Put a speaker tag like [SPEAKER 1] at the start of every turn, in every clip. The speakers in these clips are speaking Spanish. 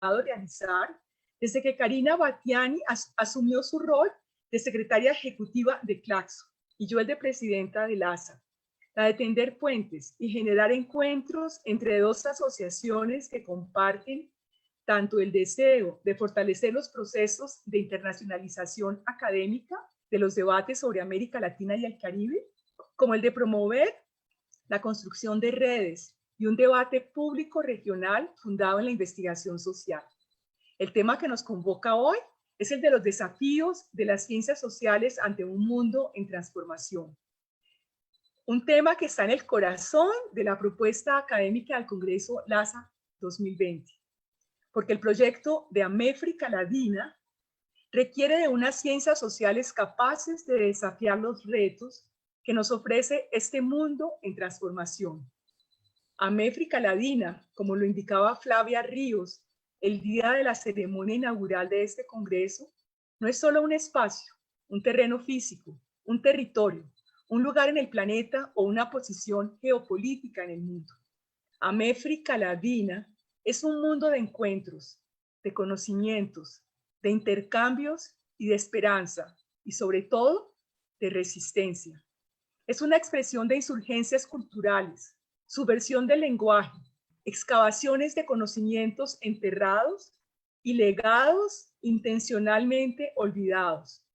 [SPEAKER 1] realizar desde que Karina Batiani asumió su rol de secretaria ejecutiva de Claxo y yo el de presidenta de LASA, la de tender puentes y generar encuentros entre dos asociaciones que comparten tanto el deseo de fortalecer los procesos de internacionalización académica de los debates sobre América Latina y el Caribe, como el de promover la construcción de redes y un debate público regional fundado en la investigación social. El tema que nos convoca hoy es el de los desafíos de las ciencias sociales ante un mundo en transformación. Un tema que está en el corazón de la propuesta académica del Congreso LASA 2020, porque el proyecto de Améfrica Ladina requiere de unas ciencias sociales capaces de desafiar los retos que nos ofrece este mundo en transformación. Améfrica Ladina, como lo indicaba Flavia Ríos el día de la ceremonia inaugural de este congreso, no es solo un espacio, un terreno físico, un territorio, un lugar en el planeta o una posición geopolítica en el mundo. Améfrica Ladina es un mundo de encuentros, de conocimientos, de intercambios y de esperanza, y sobre todo, de resistencia. Es una expresión de insurgencias culturales, subversión del lenguaje, excavaciones de conocimientos enterrados y legados intencionalmente olvidados.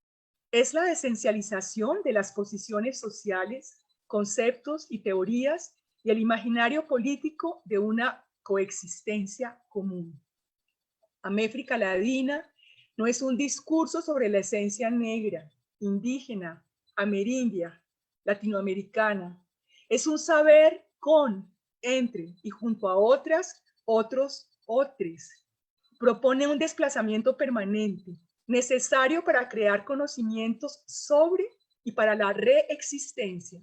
[SPEAKER 1] Es la esencialización de las posiciones sociales, conceptos y teorías y el imaginario político de una coexistencia común. Améfrica Ladina no es un discurso sobre la esencia negra, indígena, amerindia, latinoamericana. Es un saber con, entre y junto a otras, otros, otros. Propone un desplazamiento permanente, necesario para crear conocimientos sobre y para la reexistencia.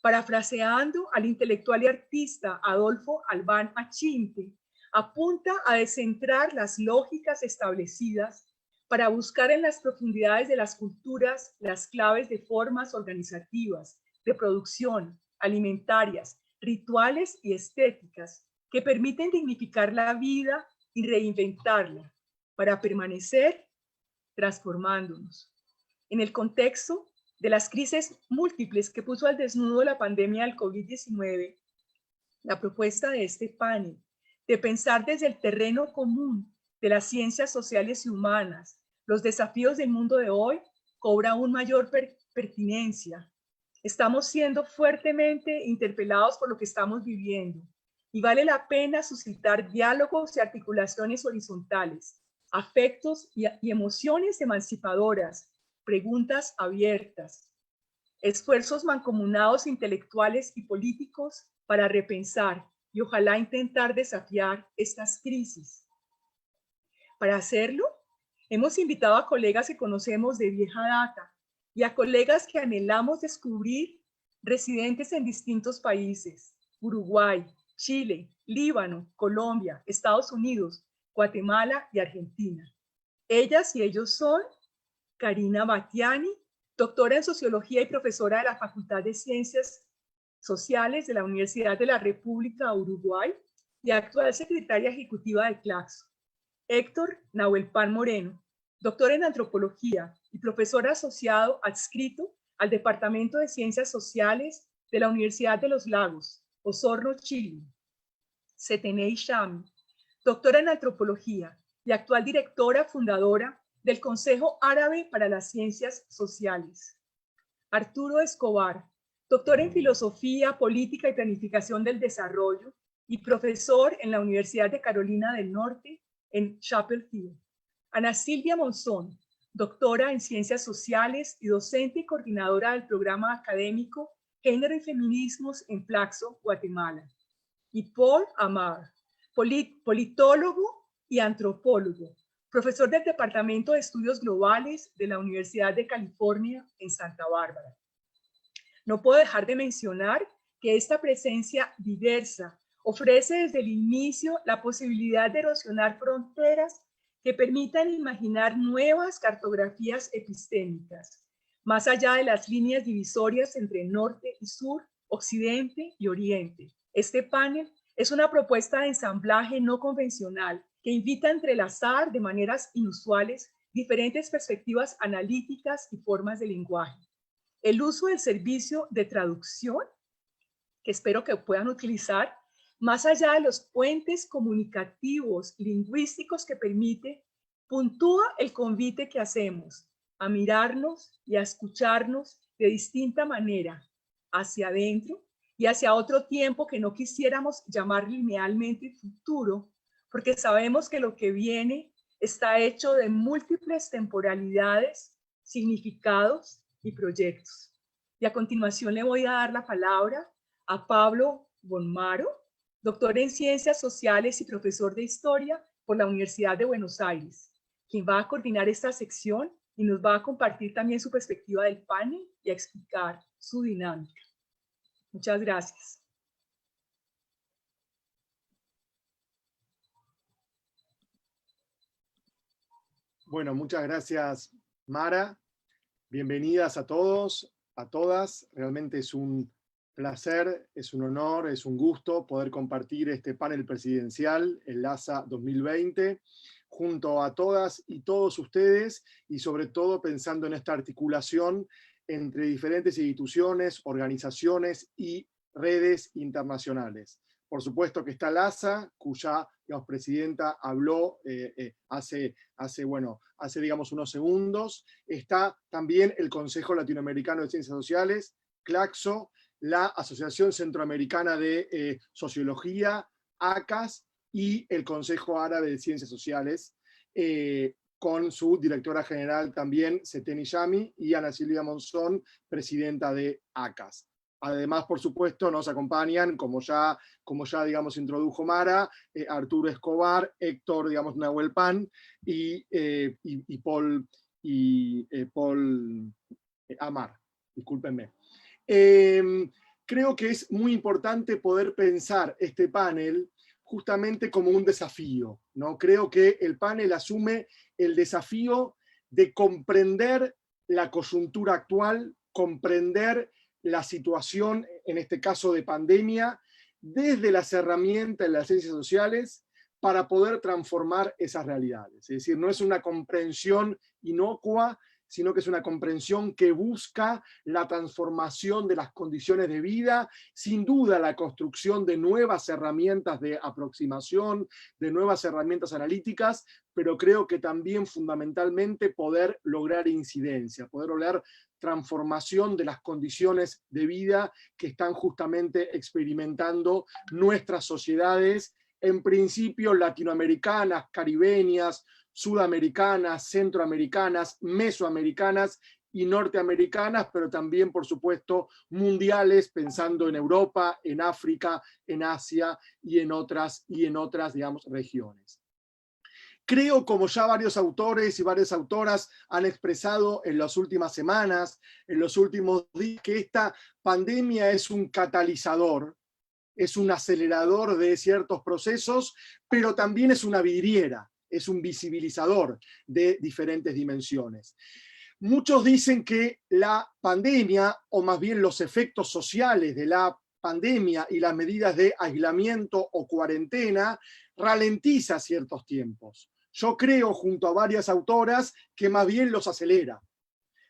[SPEAKER 1] Parafraseando al intelectual y artista Adolfo Albán Achinte, apunta a descentrar las lógicas establecidas para buscar en las profundidades de las culturas las claves de formas organizativas, de producción, alimentarias, rituales y estéticas que permiten dignificar la vida y reinventarla para permanecer transformándonos. En el contexto de las crisis múltiples que puso al desnudo la pandemia del COVID-19, la propuesta de este panel de pensar desde el terreno común de las ciencias sociales y humanas los desafíos del mundo de hoy cobra aún mayor pertinencia. Estamos siendo fuertemente interpelados por lo que estamos viviendo y vale la pena suscitar diálogos y articulaciones horizontales, afectos y emociones emancipadoras, preguntas abiertas, esfuerzos mancomunados intelectuales y políticos para repensar y ojalá intentar desafiar estas crisis. Para hacerlo, hemos invitado a colegas que conocemos de vieja data y a colegas que anhelamos descubrir, residentes en distintos países: Uruguay, Chile, Líbano, Colombia, Estados Unidos, Guatemala y Argentina. Ellas y ellos son Karina Batiani, doctora en Sociología y profesora de la Facultad de Ciencias Sociales de la Universidad de la República de Uruguay y actual secretaria ejecutiva de Claxo. Héctor Nahuelpan Moreno, doctor en Antropología y profesor asociado adscrito al Departamento de Ciencias Sociales de la Universidad de los Lagos, Osorno, Chile. Setenei Shami, doctora en Antropología y actual directora fundadora del Consejo Árabe para las Ciencias Sociales. Arturo Escobar, doctor en Filosofía, Política y Planificación del Desarrollo y profesor en la Universidad de Carolina del Norte en Chapel Hill. Ana Silvia Monzón, doctora en Ciencias Sociales y docente y coordinadora del programa académico Género y Feminismos en Claxo, Guatemala. Y Paul Amar, politólogo y antropólogo, profesor del Departamento de Estudios Globales de la Universidad de California en Santa Bárbara. No puedo dejar de mencionar que esta presencia diversa ofrece desde el inicio la posibilidad de erosionar fronteras que permitan imaginar nuevas cartografías epistémicas, más allá de las líneas divisorias entre norte y sur, occidente y oriente. Este panel es una propuesta de ensamblaje no convencional que invita a entrelazar de maneras inusuales diferentes perspectivas analíticas y formas de lenguaje. El uso del servicio de traducción, que espero que puedan utilizar, más allá de los puentes comunicativos, lingüísticos que permite, puntúa el convite que hacemos a mirarnos y a escucharnos de distinta manera, hacia adentro y hacia otro tiempo que no quisiéramos llamar linealmente futuro, porque sabemos que lo que viene está hecho de múltiples temporalidades, significados y proyectos. Y a continuación le voy a dar la palabra a Pablo Bonmaro, doctor en Ciencias Sociales y profesor de Historia por la Universidad de Buenos Aires, quien va a coordinar esta sección y nos va a compartir también su perspectiva del panel y a explicar su dinámica. Muchas gracias.
[SPEAKER 2] Bueno, muchas gracias, Mara. Bienvenidas a todos, a todas. Realmente es un placer, es un honor, es un gusto poder compartir este panel presidencial, el LASA 2020, junto a todas y todos ustedes, y sobre todo pensando en esta articulación entre diferentes instituciones, organizaciones y redes internacionales. Por supuesto que está LASA, cuya, digamos, presidenta habló hace digamos unos segundos. Está también el Consejo Latinoamericano de Ciencias Sociales, CLACSO, la Asociación Centroamericana de Sociología, ACAS, y el Consejo Árabe de Ciencias Sociales, con su directora general también, Seteni Yami, y Ana Silvia Monzón, presidenta de ACAS. Además, por supuesto, nos acompañan, como ya digamos, introdujo Mara, Arturo Escobar, Héctor, digamos, Nahuel Pan, y Paul Amar, discúlpenme. Creo que es muy importante poder pensar este panel justamente como un desafío, ¿no? Creo que el panel asume el desafío de comprender la coyuntura actual, comprender la situación, en este caso de pandemia, desde las herramientas de las ciencias sociales para poder transformar esas realidades. Es decir, no es una comprensión inocua, sino que es una comprensión que busca la transformación de las condiciones de vida, sin duda la construcción de nuevas herramientas de aproximación, de nuevas herramientas analíticas, pero creo que también fundamentalmente poder lograr incidencia, poder lograr transformación de las condiciones de vida que están justamente experimentando nuestras sociedades, en principio latinoamericanas, caribeñas, sudamericanas, centroamericanas, mesoamericanas y norteamericanas, pero también, por supuesto, mundiales, pensando en Europa, en África, en Asia y en otras, digamos, regiones. Creo, como ya varios autores y varias autoras han expresado en las últimas semanas, en los últimos días, que esta pandemia es un catalizador, es un acelerador de ciertos procesos, pero también es una vidriera, es un visibilizador de diferentes dimensiones. Muchos dicen que la pandemia, o más bien los efectos sociales de la pandemia y las medidas de aislamiento o cuarentena, ralentiza ciertos tiempos. Yo creo, junto a varias autoras, que más bien los acelera.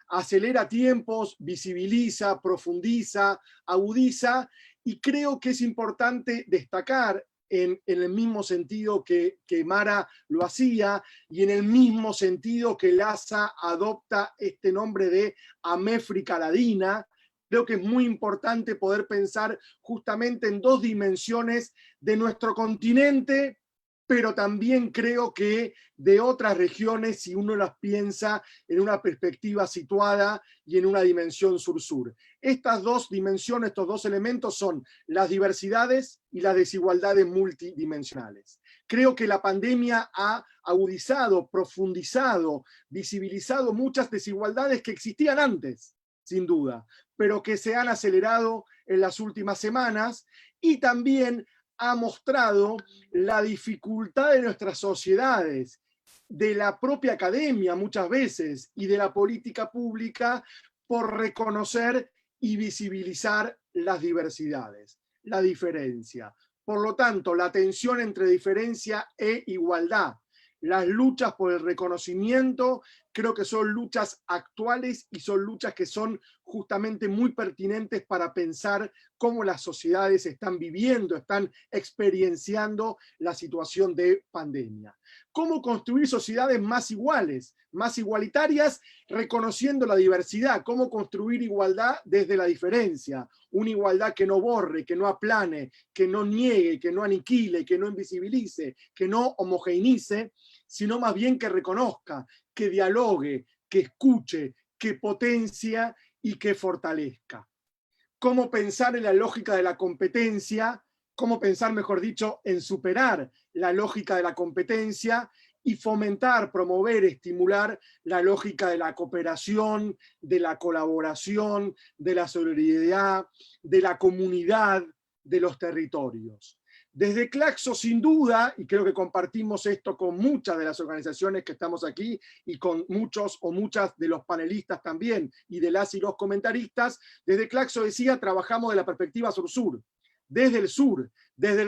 [SPEAKER 2] Acelera tiempos, visibiliza, profundiza, agudiza, y creo que es importante destacar en el mismo sentido que Mara lo hacía, y en el mismo sentido que LASA adopta este nombre de Améfrica Ladina. Creo que es muy importante poder pensar justamente en dos dimensiones de nuestro continente, pero también creo que de otras regiones, si uno las piensa en una perspectiva situada y en una dimensión sur-sur. Estas dos dimensiones, estos dos elementos son las diversidades y las desigualdades multidimensionales. Creo que la pandemia ha agudizado, profundizado, visibilizado muchas desigualdades que existían antes, sin duda, pero que se han acelerado en las últimas semanas, y también ha mostrado la dificultad de nuestras sociedades, de la propia academia muchas veces, y de la política pública, por reconocer y visibilizar las diversidades, la diferencia, Por lo tanto, la tensión entre diferencia e igualdad, las luchas por el reconocimiento, creo que son luchas actuales y son luchas que son justamente muy pertinentes para pensar cómo las sociedades están viviendo, están experienciando la situación de pandemia. Cómo construir sociedades más iguales, más igualitarias, reconociendo la diversidad, cómo construir igualdad desde la diferencia, una igualdad que no borre, que no aplane, que no niegue, que no aniquile, que no invisibilice, que no homogeneice, sino más bien que reconozca, que dialogue, que escuche, que potencia y que fortalezca. Cómo pensar en la lógica de la competencia, cómo pensar, mejor dicho, en superar la lógica de la competencia y fomentar, promover, estimular la lógica de la cooperación, de la colaboración, de la solidaridad, de la comunidad, de los territorios. Desde Claxo, sin duda, y creo que compartimos esto con muchas de las organizaciones que estamos aquí y con muchos o muchas de los panelistas también y de las y los comentaristas, desde Claxo decía, trabajamos de la perspectiva sur-sur, desde el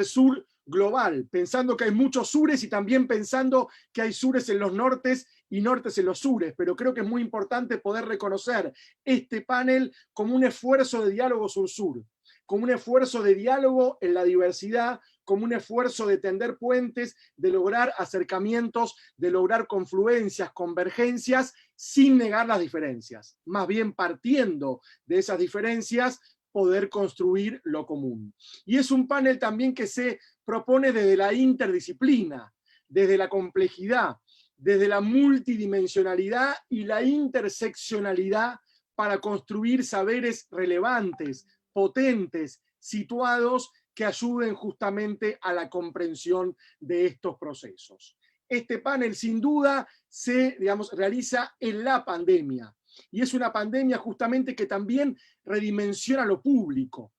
[SPEAKER 2] sur global, pensando que hay muchos sures y también pensando que hay sures en los nortes y nortes en los sures, pero creo que es muy importante poder reconocer este panel como un esfuerzo de diálogo sur-sur, como un esfuerzo de diálogo en la diversidad, como un esfuerzo de tender puentes, de lograr acercamientos, de lograr confluencias, convergencias, sin negar las diferencias, más bien partiendo de esas diferencias, poder construir lo común. Y es un panel también que se propone desde la interdisciplina, desde la complejidad, desde la multidimensionalidad y la interseccionalidad para construir saberes relevantes, potentes, situados, que ayuden justamente a la comprensión de estos procesos. Este panel sin duda se, realiza en la pandemia, y es una pandemia justamente que también redimensiona lo público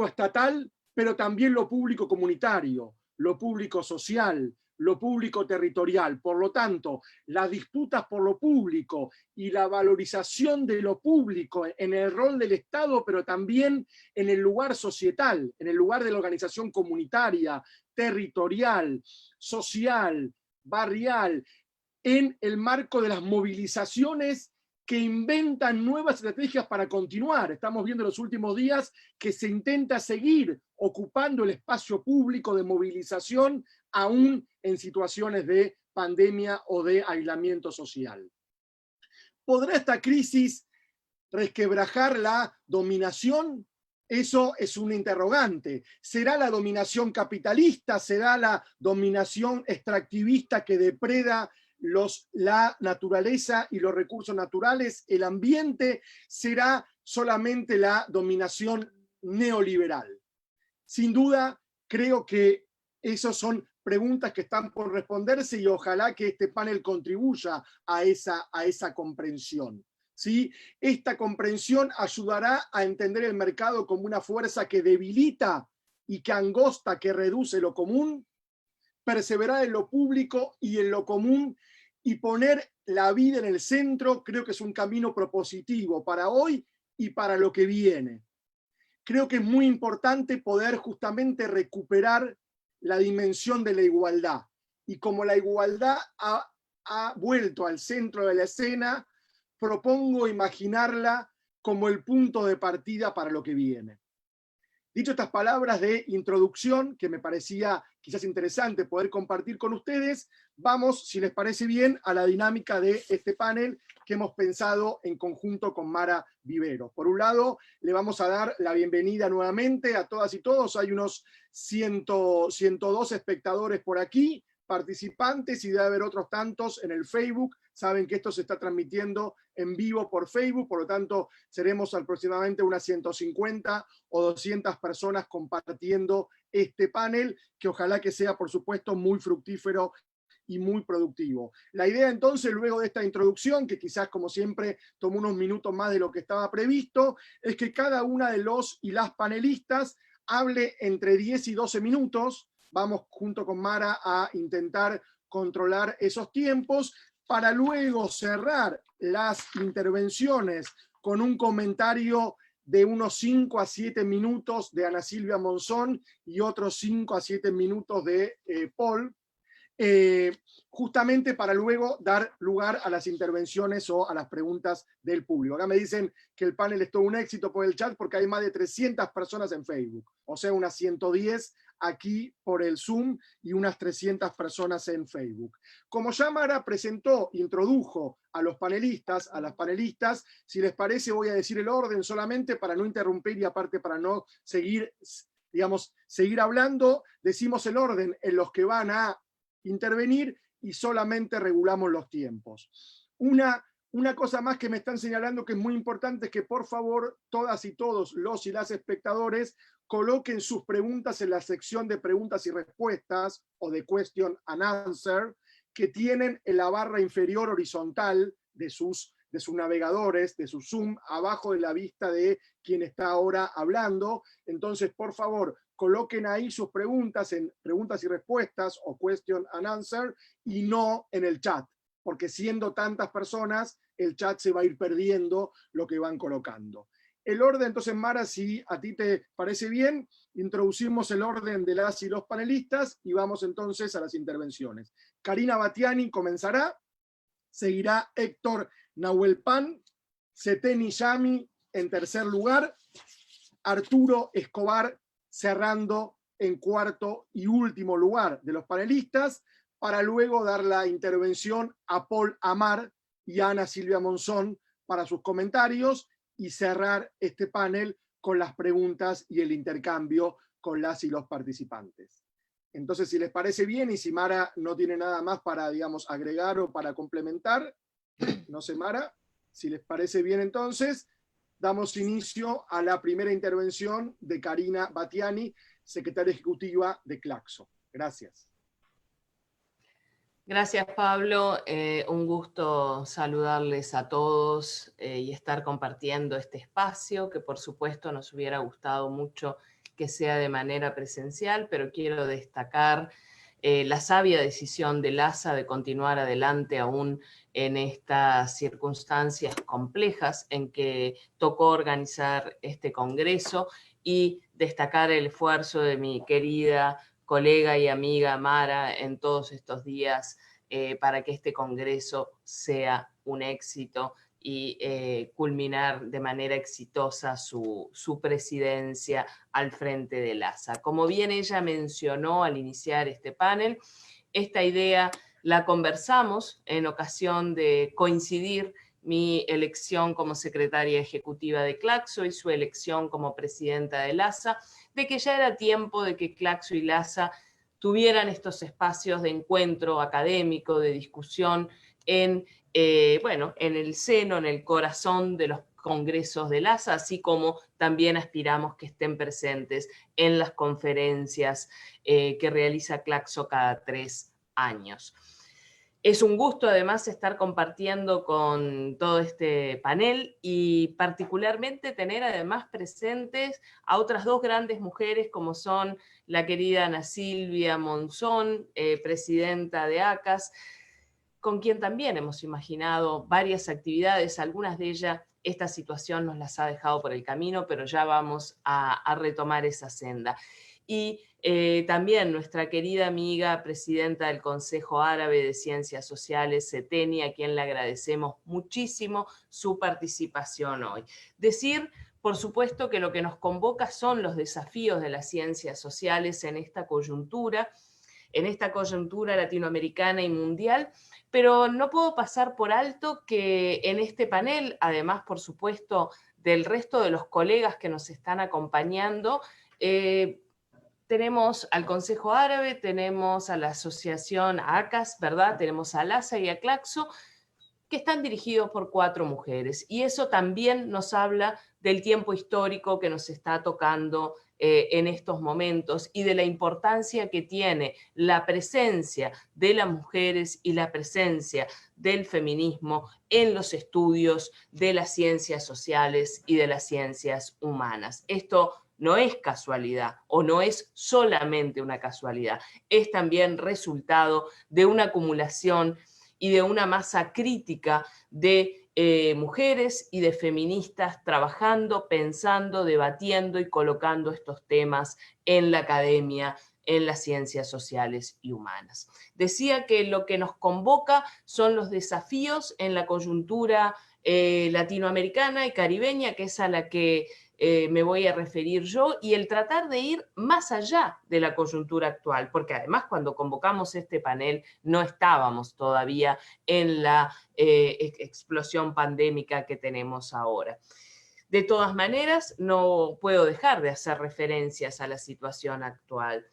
[SPEAKER 2] estatal, pero también lo público comunitario, lo público social, lo público territorial. Por lo tanto, las disputas por lo público y la valorización de lo público en el rol del Estado, pero también en el lugar societal, en el lugar de la organización comunitaria, territorial, social, barrial, en el marco de las movilizaciones que inventan nuevas estrategias para continuar. Estamos viendo en los últimos días que se intenta seguir ocupando el espacio público de movilización aún en situaciones de pandemia o de aislamiento social. ¿Podrá esta crisis resquebrajar la dominación? Eso es un interrogante. ¿Será la dominación capitalista? ¿Será la dominación extractivista que depreda la naturaleza y los recursos naturales, el ambiente? ¿Será solamente la dominación neoliberal? Sin duda, creo que esas son preguntas que están por responderse y ojalá que este panel contribuya a esa comprensión. ¿Sí? Esta comprensión ayudará a entender el mercado como una fuerza que debilita y que angosta, que reduce lo común, perseverar en lo público y en lo común y poner la vida en el centro. Creo que es un camino propositivo para hoy y para lo que viene. Creo que es muy importante poder justamente recuperar la dimensión de la igualdad. Y como la igualdad ha vuelto al centro de la escena, propongo imaginarla como el punto de partida para lo que viene. Dicho estas palabras de introducción, que me parecía quizás interesante poder compartir con ustedes, vamos, si les parece bien, a la dinámica de este panel que hemos pensado en conjunto con Mara Vivero. Por un lado, le vamos a dar la bienvenida nuevamente a todas y todos. Hay unos 102 espectadores por aquí, participantes, y debe haber otros tantos en el Facebook. Saben que esto se está transmitiendo en vivo por Facebook, por lo tanto seremos aproximadamente unas 150 o 200 personas compartiendo este panel, que ojalá que sea, por supuesto, muy fructífero y muy productivo. La idea entonces, luego de esta introducción, que quizás como siempre tomó unos minutos más de lo que estaba previsto, es que cada una de los y las panelistas hable entre 10 y 12 minutos. Vamos junto con Mara a intentar controlar esos tiempos para luego cerrar las intervenciones con un comentario de unos 5 a 7 minutos de Ana Silvia Monzón y otros 5 a 7 minutos de Paul, justamente para luego dar lugar a las intervenciones o a las preguntas del público. Acá me dicen que el panel es todo un éxito por el chat porque hay más de 300 personas en Facebook, o sea, unas 110 aquí por el Zoom y unas 300 personas en Facebook. Como ya Mara presentó, introdujo a los panelistas, a las panelistas, si les parece voy a decir el orden solamente para no interrumpir y aparte para no seguir, digamos, seguir hablando, decimos el orden en los que van a intervenir y solamente regulamos los tiempos. Una cosa más que me están señalando que es muy importante es que por favor todas y todos los y las espectadores coloquen sus preguntas en la sección de preguntas y respuestas o de question and answer que tienen en la barra inferior horizontal de sus navegadores, de su Zoom, abajo de la vista de quien está ahora hablando. Entonces, por favor, coloquen ahí sus preguntas en preguntas y respuestas o question and answer y no en el chat, porque siendo tantas personas, el chat se va a ir perdiendo lo que van colocando. El orden, entonces, Mara, si a ti te parece bien, introducimos el orden de las y los panelistas y vamos entonces a las intervenciones. Karina Batiani comenzará, seguirá Héctor Nahuelpan, Seteni Yami en tercer lugar, Arturo Escobar cerrando en cuarto y último lugar de los panelistas, para luego dar la intervención a Paul Amar y a Ana Silvia Monzón para sus comentarios y cerrar este panel con las preguntas y el intercambio con las y los participantes. Entonces, si les parece bien y si Mara no tiene nada más para, digamos, agregar o para complementar, no sé, Mara, si les parece bien entonces, damos inicio a la primera intervención de Karina Batiani, secretaria ejecutiva de Claxo. Gracias.
[SPEAKER 3] Gracias, Pablo. Un gusto saludarles a todos y estar compartiendo este espacio, que por supuesto nos hubiera gustado mucho que sea de manera presencial, pero quiero destacar la sabia decisión del ASA de continuar adelante aún en estas circunstancias complejas en que tocó organizar este congreso y destacar el esfuerzo de mi querida colega y amiga Mara en todos estos días para que este congreso sea un éxito y culminar de manera exitosa su presidencia al frente del ASA. Como bien ella mencionó al iniciar este panel, esta idea la conversamos en ocasión de coincidir mi elección como secretaria ejecutiva de Claxo y su elección como presidenta del ASA, de que ya era tiempo de que Claxo y LASA tuvieran estos espacios de encuentro académico, de discusión en el seno, en el corazón de los congresos del ASA, así como también aspiramos que estén presentes en las conferencias que realiza Claxo cada 3 años. Es un gusto además estar compartiendo con todo este panel y particularmente tener además presentes a otras 2 grandes mujeres como son la querida Ana Silvia Monzón, presidenta de ACAS, con quien también hemos imaginado varias actividades, algunas de ellas esta situación nos las ha dejado por el camino, pero ya vamos a retomar esa senda. Y también nuestra querida amiga, presidenta del Consejo Árabe de Ciencias Sociales, Seteni, a quien le agradecemos muchísimo su participación hoy. Decir, por supuesto, que lo que nos convoca son los desafíos de las ciencias sociales en esta coyuntura latinoamericana y mundial, pero no puedo pasar por alto que en este panel, además, por supuesto, del resto de los colegas que nos están acompañando, tenemos al Consejo Árabe, tenemos a la asociación ACAS, ¿verdad? Tenemos a LASA y a Claxo, que están dirigidos por 4 mujeres. Y eso también nos habla del tiempo histórico que nos está tocando en estos momentos y de la importancia que tiene la presencia de las mujeres y la presencia del feminismo en los estudios de las ciencias sociales y de las ciencias humanas. Esto no es casualidad o no es solamente una casualidad, es también resultado de una acumulación y de una masa crítica de mujeres y de feministas trabajando, pensando, debatiendo y colocando estos temas en la academia, en las ciencias sociales y humanas. Decía que lo que nos convoca son los desafíos en la coyuntura latinoamericana y caribeña, que es a la que me voy a referir yo, y el tratar de ir más allá de la coyuntura actual, porque además cuando convocamos este panel no estábamos todavía en la explosión pandémica que tenemos ahora. De todas maneras, no puedo dejar de hacer referencias a la situación actual.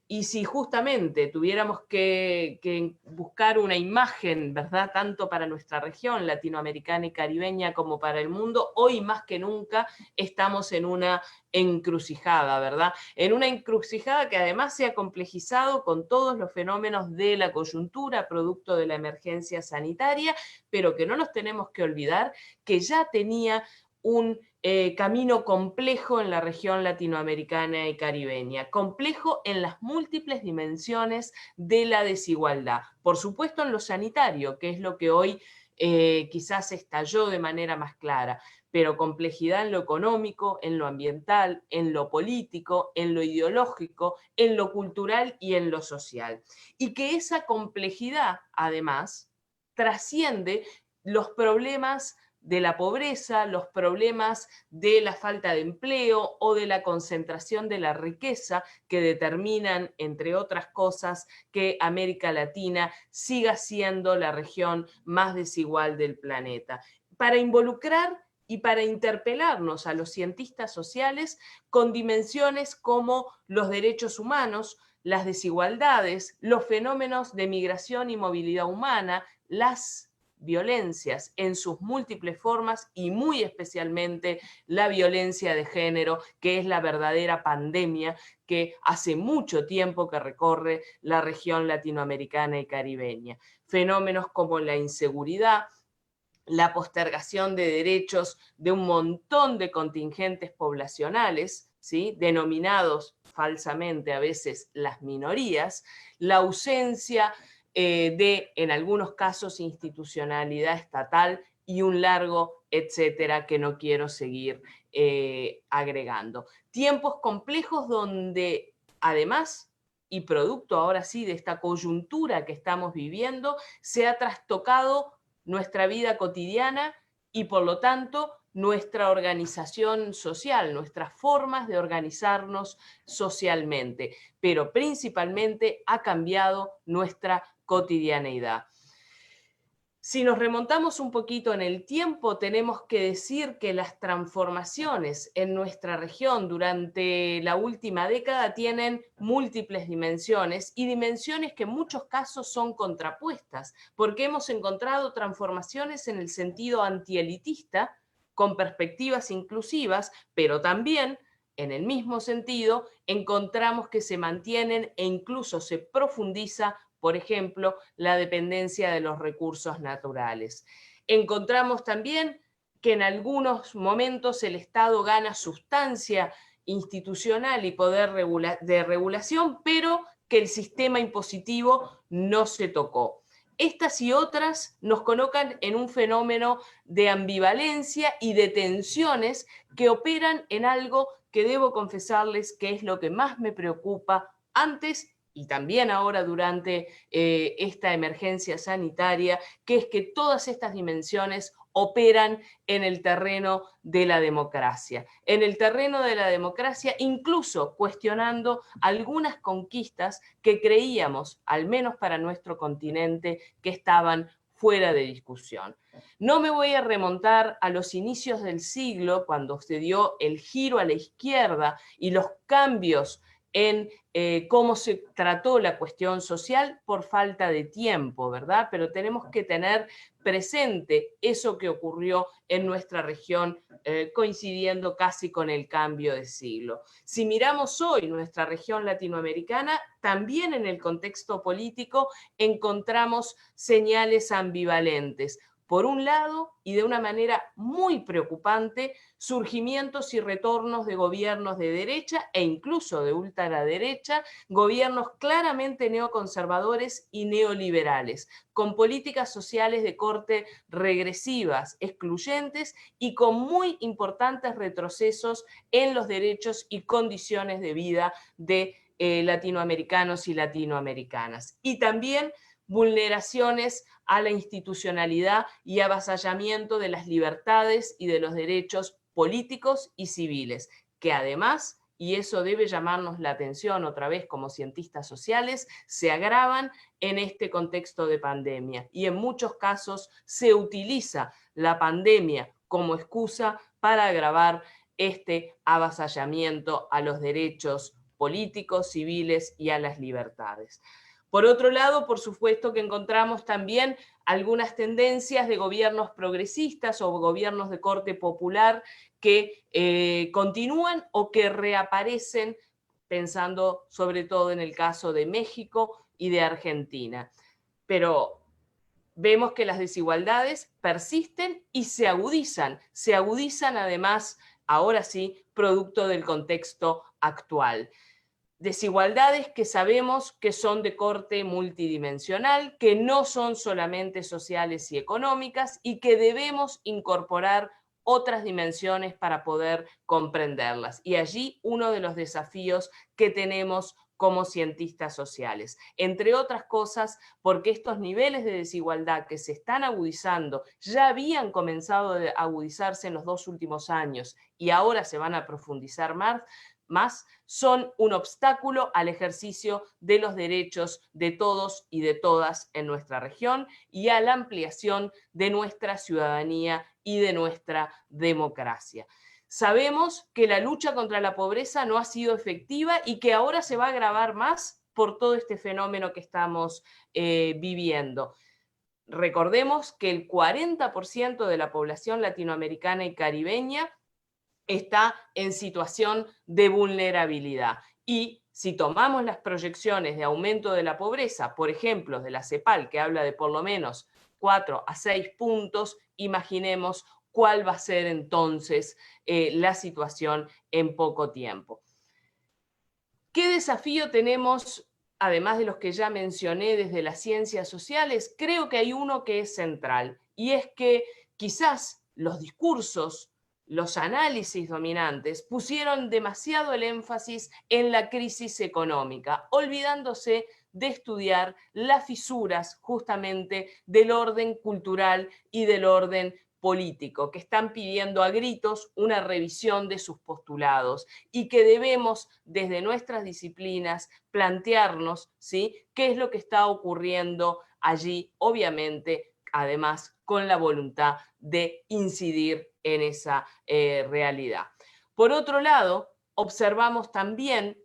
[SPEAKER 3] Y si justamente tuviéramos que buscar una imagen, ¿verdad?, tanto para nuestra región latinoamericana y caribeña como para el mundo, hoy más que nunca estamos en una encrucijada, ¿verdad? En una encrucijada que además se ha complejizado con todos los fenómenos de la coyuntura, producto de la emergencia sanitaria, pero que no nos tenemos que olvidar que ya tenía un camino complejo en la región latinoamericana y caribeña, complejo en las múltiples dimensiones de la desigualdad. Por supuesto en lo sanitario, que es lo que hoy quizás estalló de manera más clara, pero complejidad en lo económico, en lo ambiental, en lo político, en lo ideológico, en lo cultural y en lo social. Y que esa complejidad, además, trasciende los problemas de la pobreza, los problemas de la falta de empleo o de la concentración de la riqueza que determinan, entre otras cosas, que América Latina siga siendo la región más desigual del planeta. Para involucrar y para interpelarnos a los cientistas sociales con dimensiones como los derechos humanos, las desigualdades, los fenómenos de migración y movilidad humana, las violencias en sus múltiples formas y muy especialmente la violencia de género, que es la verdadera pandemia que hace mucho tiempo que recorre la región latinoamericana y caribeña. Fenómenos como la inseguridad, la postergación de derechos de un montón de contingentes poblacionales, ¿sí?, denominados falsamente a veces las minorías, la ausencia de, en algunos casos, institucionalidad estatal y un largo etcétera que no quiero seguir agregando. Tiempos complejos donde, además, y producto ahora sí de esta coyuntura que estamos viviendo, se ha trastocado nuestra vida cotidiana y, por lo tanto, nuestra organización social, nuestras formas de organizarnos socialmente, pero principalmente ha cambiado nuestra cotidianeidad. Si nos remontamos un poquito en el tiempo, tenemos que decir que las transformaciones en nuestra región durante la última década tienen múltiples dimensiones y dimensiones que en muchos casos son contrapuestas, porque hemos encontrado transformaciones en el sentido antielitista, con perspectivas inclusivas, pero también en el mismo sentido encontramos que se mantienen e incluso se profundiza, por ejemplo, la dependencia de los recursos naturales. Encontramos también que en algunos momentos el Estado gana sustancia institucional y poder de regulación, pero que el sistema impositivo no se tocó. Estas y otras nos colocan en un fenómeno de ambivalencia y de tensiones que operan en algo que debo confesarles que es lo que más me preocupa antes y también ahora durante esta emergencia sanitaria, que es que todas estas dimensiones operan en el terreno de la democracia. En el terreno de la democracia, incluso cuestionando algunas conquistas que creíamos, al menos para nuestro continente, que estaban fuera de discusión. No me voy a remontar a los inicios del siglo, cuando se dio el giro a la izquierda y los cambios en cómo se trató la cuestión social por falta de tiempo, ¿verdad? Pero tenemos que tener presente eso que ocurrió en nuestra región, coincidiendo casi con el cambio de siglo. Si miramos hoy nuestra región latinoamericana, también en el contexto político encontramos señales ambivalentes. Por un lado, y de una manera muy preocupante, surgimientos y retornos de gobiernos de derecha e incluso de ultraderecha, gobiernos claramente neoconservadores y neoliberales, con políticas sociales de corte regresivas, excluyentes y con muy importantes retrocesos en los derechos y condiciones de vida de latinoamericanos y latinoamericanas. Y también vulneraciones a la institucionalidad y avasallamiento de las libertades y de los derechos políticos y civiles, que además, y eso debe llamarnos la atención otra vez como cientistas sociales, se agravan en este contexto de pandemia. Y en muchos casos se utiliza la pandemia como excusa para agravar este avasallamiento a los derechos políticos, civiles y a las libertades. Por otro lado, por supuesto que encontramos también algunas tendencias de gobiernos progresistas o gobiernos de corte popular que continúan o que reaparecen, pensando sobre todo en el caso de México y de Argentina. Pero vemos que las desigualdades persisten y se agudizan además, ahora sí, producto del contexto actual. Desigualdades que sabemos que son de corte multidimensional, que no son solamente sociales y económicas y que debemos incorporar otras dimensiones para poder comprenderlas. Y allí uno de los desafíos que tenemos como cientistas sociales. Entre otras cosas, porque estos niveles de desigualdad que se están agudizando, ya habían comenzado a agudizarse en los 2 últimos años y ahora se van a profundizar más, son un obstáculo al ejercicio de los derechos de todos y de todas en nuestra región y a la ampliación de nuestra ciudadanía y de nuestra democracia. Sabemos que la lucha contra la pobreza no ha sido efectiva y que ahora se va a agravar más por todo este fenómeno que estamos viviendo. Recordemos que el 40% de la población latinoamericana y caribeña está en situación de vulnerabilidad. Y si tomamos las proyecciones de aumento de la pobreza, por ejemplo, de la CEPAL, que habla de por lo menos 4 a 6 puntos, imaginemos cuál va a ser entonces la situación en poco tiempo. ¿Qué desafío tenemos, además de los que ya mencioné desde las ciencias sociales? Creo que hay uno que es central, y es que quizás los discursos, los análisis dominantes pusieron demasiado el énfasis en la crisis económica, olvidándose de estudiar las fisuras justamente del orden cultural y del orden político, que están pidiendo a gritos una revisión de sus postulados y que debemos desde nuestras disciplinas plantearnos, ¿sí?, qué es lo que está ocurriendo allí, obviamente, además con la voluntad de incidir en esa realidad. Por otro lado, observamos también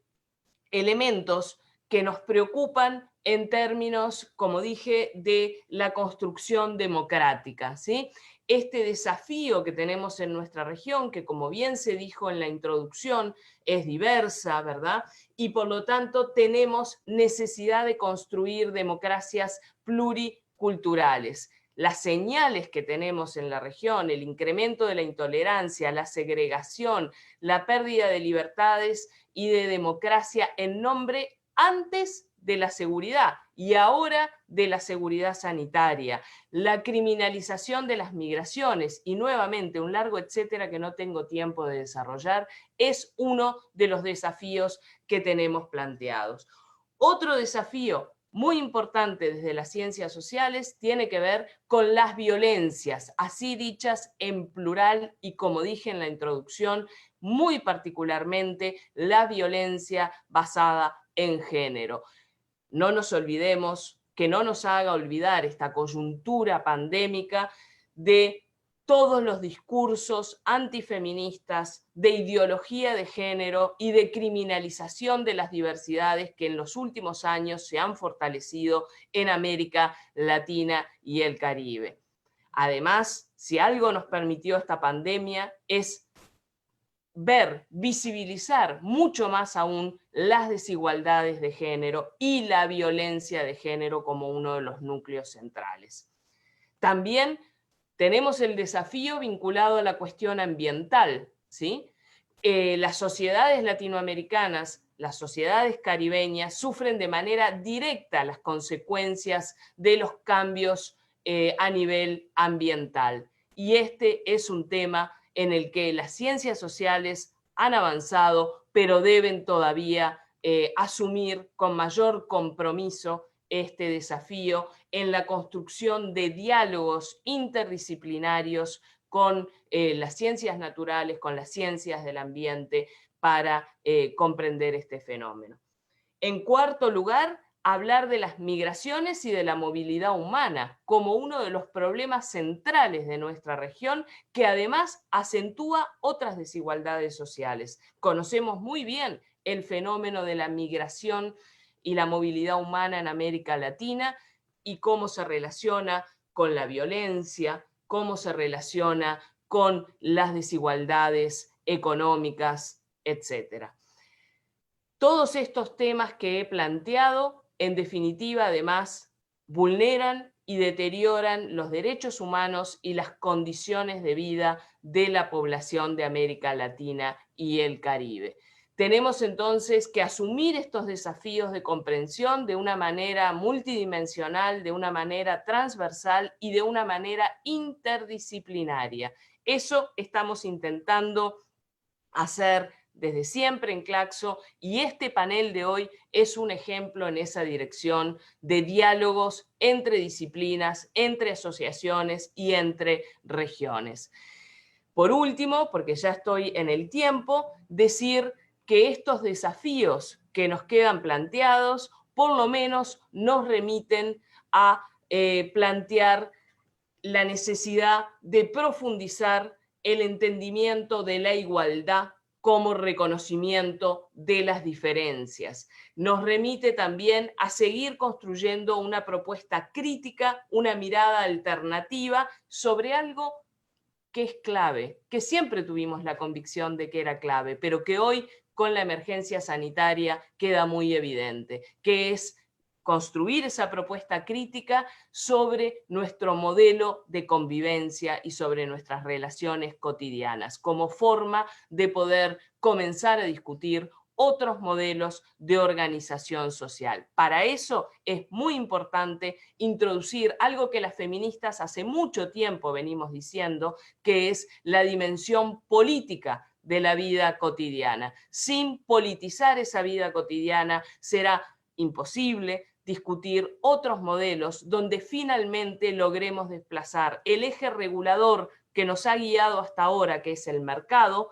[SPEAKER 3] elementos que nos preocupan en términos, como dije, de la construcción democrática, ¿sí? Este desafío que tenemos en nuestra región, que como bien se dijo en la introducción, es diversa, ¿verdad? Y por lo tanto tenemos necesidad de construir democracias pluriculturales. Las señales que tenemos en la región, el incremento de la intolerancia, la segregación, la pérdida de libertades y de democracia en nombre antes de la seguridad y ahora de la seguridad sanitaria, la criminalización de las migraciones y nuevamente un largo etcétera que no tengo tiempo de desarrollar, es uno de los desafíos que tenemos planteados. Otro desafío muy importante desde las ciencias sociales tiene que ver con las violencias, así dichas en plural y como dije en la introducción, muy particularmente la violencia basada en género. No nos olvidemos, que no nos haga olvidar esta coyuntura pandémica de todos los discursos antifeministas, de ideología de género y de criminalización de las diversidades que en los últimos años se han fortalecido en América Latina y el Caribe. Además, si algo nos permitió esta pandemia es ver, visibilizar mucho más aún las desigualdades de género y la violencia de género como uno de los núcleos centrales. También Tenemos el desafío vinculado a la cuestión ambiental, ¿sí? Las sociedades latinoamericanas, las sociedades caribeñas sufren de manera directa las consecuencias de los cambios a nivel ambiental. Y este es un tema en el que las ciencias sociales han avanzado, pero deben todavía asumir con mayor compromiso este desafío en la construcción de diálogos interdisciplinarios con las ciencias naturales, con las ciencias del ambiente, para comprender este fenómeno. En cuarto lugar, hablar de las migraciones y de la movilidad humana como uno de los problemas centrales de nuestra región, que además acentúa otras desigualdades sociales. Conocemos muy bien el fenómeno de la migración y la movilidad humana en América Latina y cómo se relaciona con la violencia, cómo se relaciona con las desigualdades económicas, etc. Todos estos temas que he planteado, en definitiva, además, vulneran y deterioran los derechos humanos y las condiciones de vida de la población de América Latina y el Caribe. Tenemos entonces que asumir estos desafíos de comprensión de una manera multidimensional, de una manera transversal y de una manera interdisciplinaria. Eso estamos intentando hacer desde siempre en Claxo, y este panel de hoy es un ejemplo en esa dirección de diálogos entre disciplinas, entre asociaciones y entre regiones. Por último, porque ya estoy en el tiempo, decir que estos desafíos que nos quedan planteados, por lo menos nos remiten a plantear la necesidad de profundizar el entendimiento de la igualdad como reconocimiento de las diferencias. Nos remite también a seguir construyendo una propuesta crítica, una mirada alternativa sobre algo que es clave, que siempre tuvimos la convicción de que era clave, pero que hoy con la emergencia sanitaria queda muy evidente, que es construir esa propuesta crítica sobre nuestro modelo de convivencia y sobre nuestras relaciones cotidianas, como forma de poder comenzar a discutir otros modelos de organización social. Para eso es muy importante introducir algo que las feministas hace mucho tiempo venimos diciendo, que es la dimensión política de la vida cotidiana. Sin politizar esa vida cotidiana será imposible discutir otros modelos donde finalmente logremos desplazar el eje regulador que nos ha guiado hasta ahora, que es el mercado,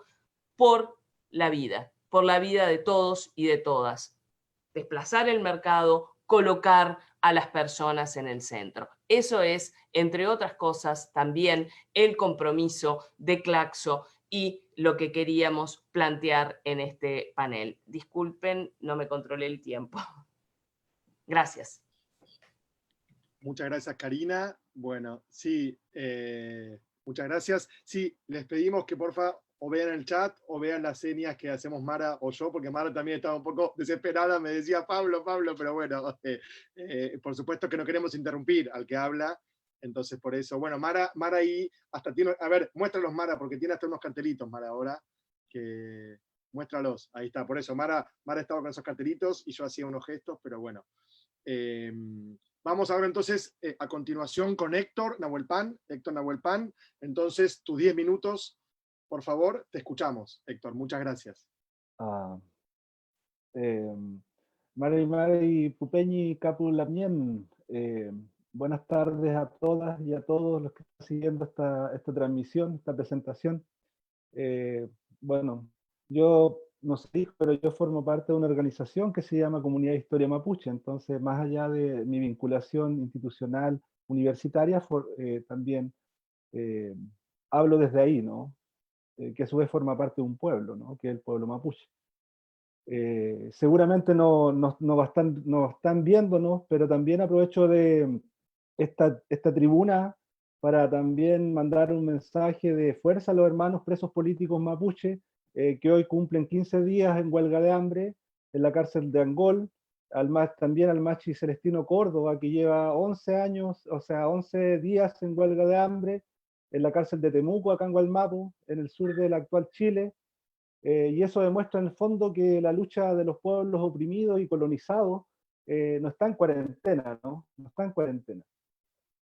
[SPEAKER 3] por la vida de todos y de todas. Desplazar el mercado, colocar a las personas en el centro. Eso es, entre otras cosas, también el compromiso de Claxo y lo que queríamos plantear en este panel. Disculpen, no me controlé el tiempo. Gracias.
[SPEAKER 2] Muchas gracias, Karina. Bueno, sí, muchas gracias. Sí, les pedimos que porfa o vean el chat o vean las señas que hacemos Mara o yo, porque Mara también estaba un poco desesperada, me decía Pablo, pero bueno, por supuesto que no queremos interrumpir al que habla, entonces por eso, bueno, Mara ahí hasta tiene, a ver, muéstralos Mara, porque tiene hasta unos cartelitos Mara ahora, que muéstralos, ahí está, por eso Mara estaba con esos cartelitos y yo hacía unos gestos, pero bueno. Vamos ahora entonces a continuación con Héctor Nahuelpan. Entonces, tus 10 minutos, por favor, te escuchamos, Héctor. Muchas gracias.
[SPEAKER 4] Mari Pupeñi Capulamien, buenas tardes a todas y a todos los que están siguiendo esta transmisión, esta presentación. Bueno, yo no sé, pero yo formo parte de una organización que se llama Comunidad de Historia Mapuche, entonces más allá de mi vinculación institucional universitaria, también hablo desde ahí, ¿no? Que a su vez forma parte de un pueblo, ¿no? Que es el pueblo mapuche. Seguramente no están viéndonos, pero también aprovecho de esta tribuna para también mandar un mensaje de fuerza a los hermanos presos políticos mapuche, que hoy cumplen 15 días en huelga de hambre en la cárcel de Angol, también al Machi Celestino Córdoba, que lleva 11 años, o sea, 11 días en huelga de hambre, en la cárcel de Temuco, acá en Gualmapu, en el sur del actual Chile, y eso demuestra en el fondo que la lucha de los pueblos oprimidos y colonizados no está en cuarentena, ¿no? No está en cuarentena.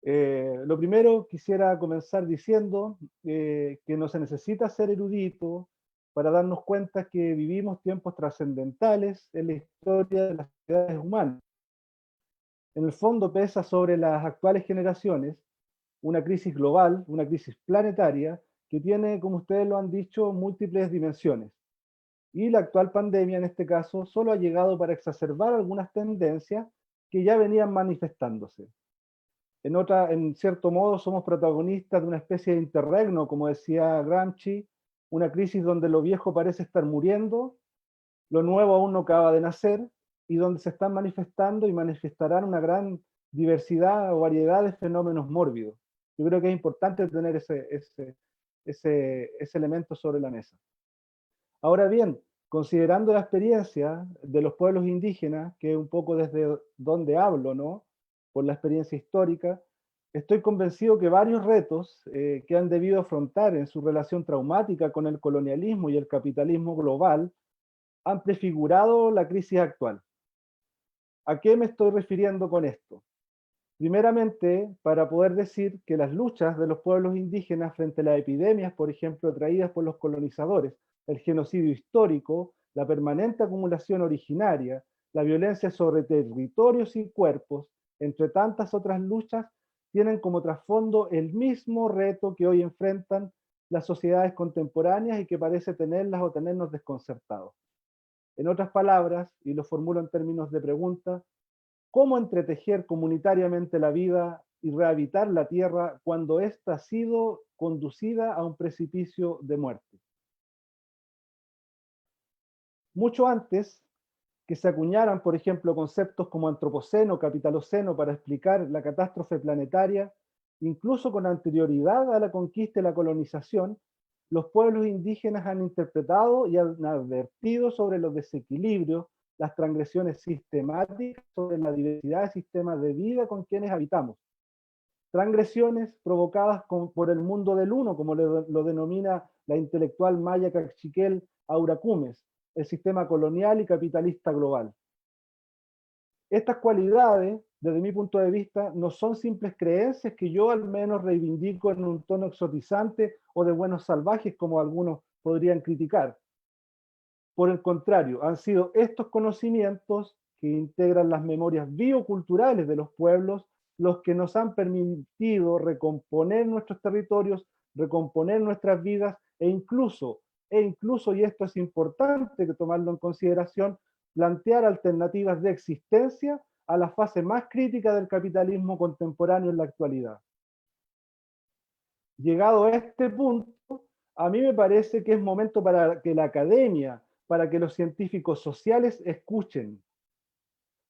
[SPEAKER 4] Lo primero, quisiera comenzar diciendo que no se necesita ser erudito para darnos cuenta que vivimos tiempos trascendentales en la historia de las sociedades humanas. En el fondo pesa sobre las actuales generaciones una crisis global, una crisis planetaria, que tiene, como ustedes lo han dicho, múltiples dimensiones. Y la actual pandemia, en este caso, solo ha llegado para exacerbar algunas tendencias que ya venían manifestándose. En cierto modo, somos protagonistas de una especie de interregno, como decía Gramsci, una crisis donde lo viejo parece estar muriendo, lo nuevo aún no acaba de nacer, y donde se están manifestando y manifestarán una gran diversidad o variedad de fenómenos mórbidos. Yo creo que es importante tener ese elemento sobre la mesa. Ahora bien, considerando la experiencia de los pueblos indígenas, que es un poco desde donde hablo, ¿no? Por la experiencia histórica, estoy convencido que varios retos que han debido afrontar en su relación traumática con el colonialismo y el capitalismo global han prefigurado la crisis actual. ¿A qué me estoy refiriendo con esto? Primeramente, para poder decir que las luchas de los pueblos indígenas frente a las epidemias, por ejemplo, traídas por los colonizadores, el genocidio histórico, la permanente acumulación originaria, la violencia sobre territorios y cuerpos, entre tantas otras luchas, tienen como trasfondo el mismo reto que hoy enfrentan las sociedades contemporáneas y que parece tenerlas o tenernos desconcertados. En otras palabras, y lo formulo en términos de pregunta, ¿cómo entretejer comunitariamente la vida y rehabilitar la tierra cuando ésta ha sido conducida a un precipicio de muerte? Mucho antes que se acuñaran, por ejemplo, conceptos como antropoceno, capitaloceno para explicar la catástrofe planetaria, incluso con anterioridad a la conquista y la colonización, los pueblos indígenas han interpretado y han advertido sobre los desequilibrios, las transgresiones sistemáticas sobre la diversidad de sistemas de vida con quienes habitamos. Transgresiones provocadas por el mundo del uno, como lo denomina la intelectual maya Cachiquel Aura Cumes, el sistema colonial y capitalista global. Estas cualidades, desde mi punto de vista, no son simples creencias que yo al menos reivindico en un tono exotizante o de buenos salvajes, como algunos podrían criticar. Por el contrario, han sido estos conocimientos que integran las memorias bioculturales de los pueblos los que nos han permitido recomponer nuestros territorios, recomponer nuestras vidas e incluso, y esto es importante que tomarlo en consideración, plantear alternativas de existencia a la fase más crítica del capitalismo contemporáneo en la actualidad. Llegado a este punto, a mí me parece que es momento para que la academia, para que los científicos sociales escuchen,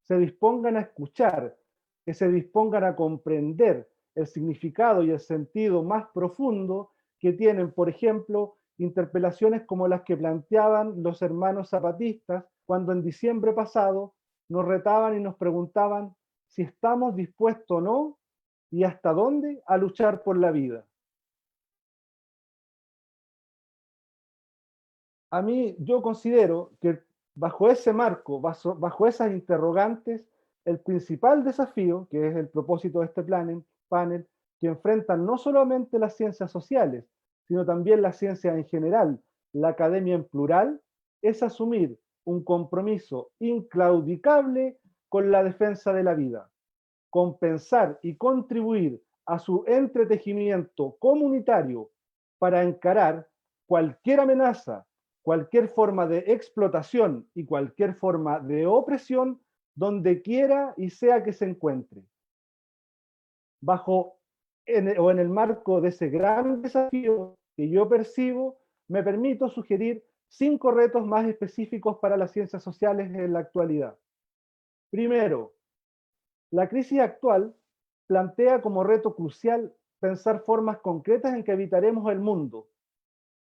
[SPEAKER 4] se dispongan a escuchar, que se dispongan a comprender el significado y el sentido más profundo que tienen, por ejemplo, interpelaciones como las que planteaban los hermanos zapatistas cuando en diciembre pasado nos retaban y nos preguntaban si estamos dispuestos o no y hasta dónde a luchar por la vida. A mí, yo considero que bajo ese marco, bajo esas interrogantes, el principal desafío, que es el propósito de este panel, que enfrentan no solamente las ciencias sociales, sino también las ciencias en general, la academia en plural, es asumir un compromiso inclaudicable con la defensa de la vida, compensar y contribuir a su entretejimiento comunitario para encarar cualquier amenaza, cualquier forma de explotación y cualquier forma de opresión donde quiera y sea que se encuentre. En el marco de ese gran desafío que yo percibo, me permito sugerir 5 retos más específicos para las ciencias sociales en la actualidad. Primero, la crisis actual plantea como reto crucial pensar formas concretas en que habitaremos el mundo.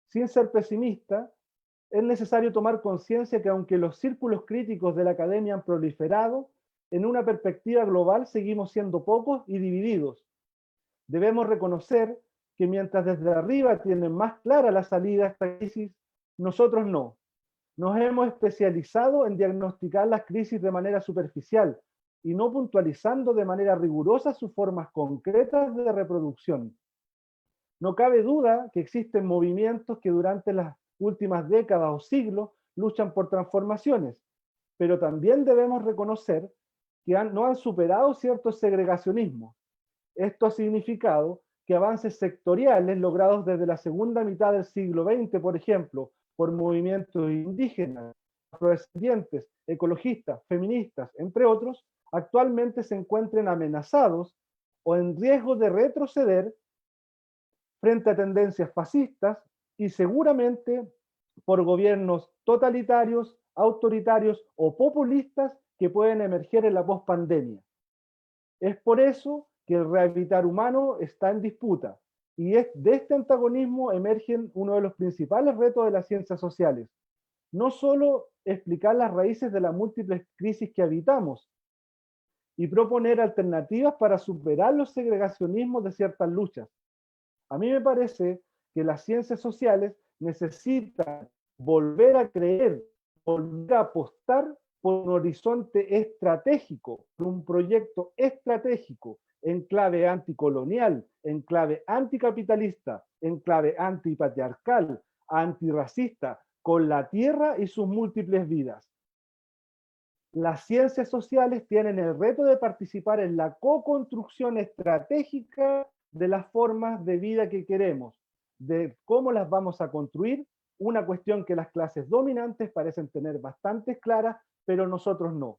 [SPEAKER 4] Sin ser pesimista, es necesario tomar conciencia que aunque los círculos críticos de la academia han proliferado, en una perspectiva global seguimos siendo pocos y divididos. Debemos reconocer que mientras desde arriba tienen más clara la salida a esta crisis, nosotros no. Nos hemos especializado en diagnosticar las crisis de manera superficial y no puntualizando de manera rigurosa sus formas concretas de reproducción. No cabe duda que existen movimientos que durante las últimas décadas o siglos luchan por transformaciones, pero también debemos reconocer que no han superado ciertos segregacionismos. Esto ha significado que avances sectoriales logrados desde la segunda mitad del siglo XX, por ejemplo, por movimientos indígenas, afrodescendientes, ecologistas, feministas, entre otros, actualmente se encuentren amenazados o en riesgo de retroceder frente a tendencias fascistas y seguramente por gobiernos totalitarios, autoritarios o populistas que pueden emerger en la pospandemia. Es por eso que el rehabilitar humano está en disputa y de este antagonismo emergen uno de los principales retos de las ciencias sociales. No solo explicar las raíces de las múltiples crisis que habitamos y proponer alternativas para superar los segregacionismos de ciertas luchas. A mí me parece que las ciencias sociales necesitan volver a creer, volver a apostar por un horizonte estratégico, por un proyecto estratégico en clave anticolonial, en clave anticapitalista, en clave antipatriarcal, antirracista, con la tierra y sus múltiples vidas. Las ciencias sociales tienen el reto de participar en la co-construcción estratégica de las formas de vida que queremos, de cómo las vamos a construir, una cuestión que las clases dominantes parecen tener bastante clara, pero nosotros no.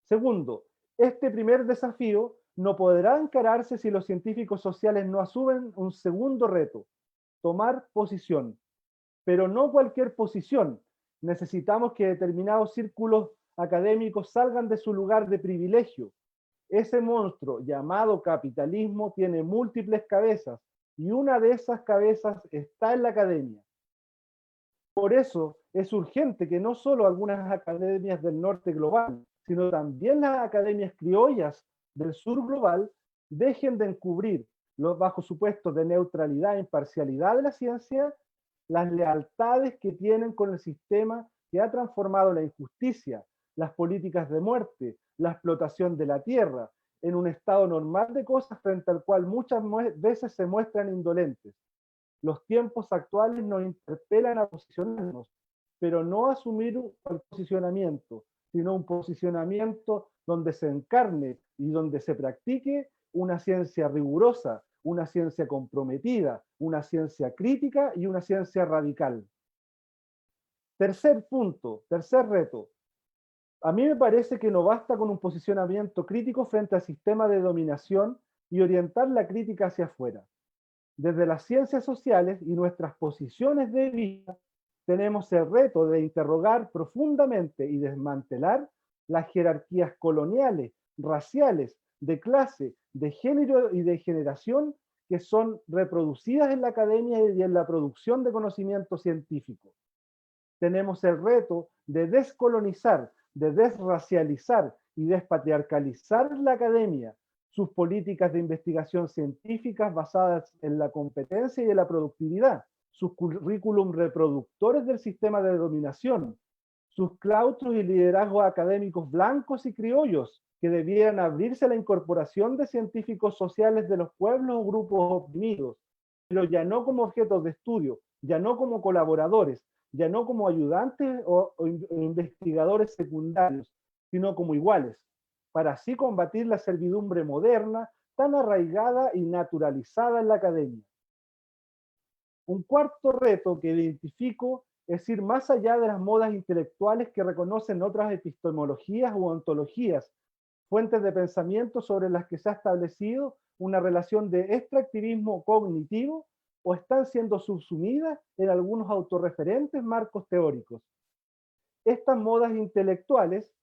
[SPEAKER 4] Segundo, este primer desafío no podrá encararse si los científicos sociales no asumen un segundo reto, tomar posición. Pero no cualquier posición. Necesitamos que determinados círculos académicos salgan de su lugar de privilegio. Ese monstruo llamado capitalismo tiene múltiples cabezas y una de esas cabezas está en la academia. Por eso es urgente que no solo algunas academias del norte global, sino también las academias criollas del sur global dejen de encubrir, bajo supuestos de neutralidad e imparcialidad de la ciencia, las lealtades que tienen con el sistema que ha transformado la injusticia, las políticas de muerte, la explotación de la tierra, en un estado normal de cosas frente al cual muchas veces se muestran indolentes. Los tiempos actuales nos interpelan a posicionarnos, pero no a asumir un posicionamiento, sino un posicionamiento donde se encarne y donde se practique una ciencia rigurosa, una ciencia comprometida, una ciencia crítica y una ciencia radical. Tercer punto, tercer reto. A mí me parece que no basta con un posicionamiento crítico frente al sistema de dominación y orientar la crítica hacia afuera. Desde las ciencias sociales y nuestras posiciones de vida, tenemos el reto de interrogar profundamente y desmantelar las jerarquías coloniales, raciales, de clase, de género y de generación que son reproducidas en la academia y en la producción de conocimiento científico. Tenemos el reto de descolonizar, de desracializar y despatriarcalizar la academia, sus políticas de investigación científicas basadas en la competencia y en la productividad, sus currículum reproductores del sistema de dominación, sus claustros y liderazgos académicos blancos y criollos, que debieran abrirse a la incorporación de científicos sociales de los pueblos o grupos oprimidos, pero ya no como objetos de estudio, ya no como colaboradores, ya no como ayudantes o investigadores secundarios, sino como iguales, para así combatir la servidumbre moderna tan arraigada y naturalizada en la academia. Un cuarto reto que identifico es ir más allá de las modas intelectuales que reconocen otras epistemologías u ontologías, fuentes de pensamiento sobre las que se ha establecido una relación de extractivismo cognitivo o están siendo subsumidas en algunos autorreferentes marcos teóricos. Estas modas intelectuales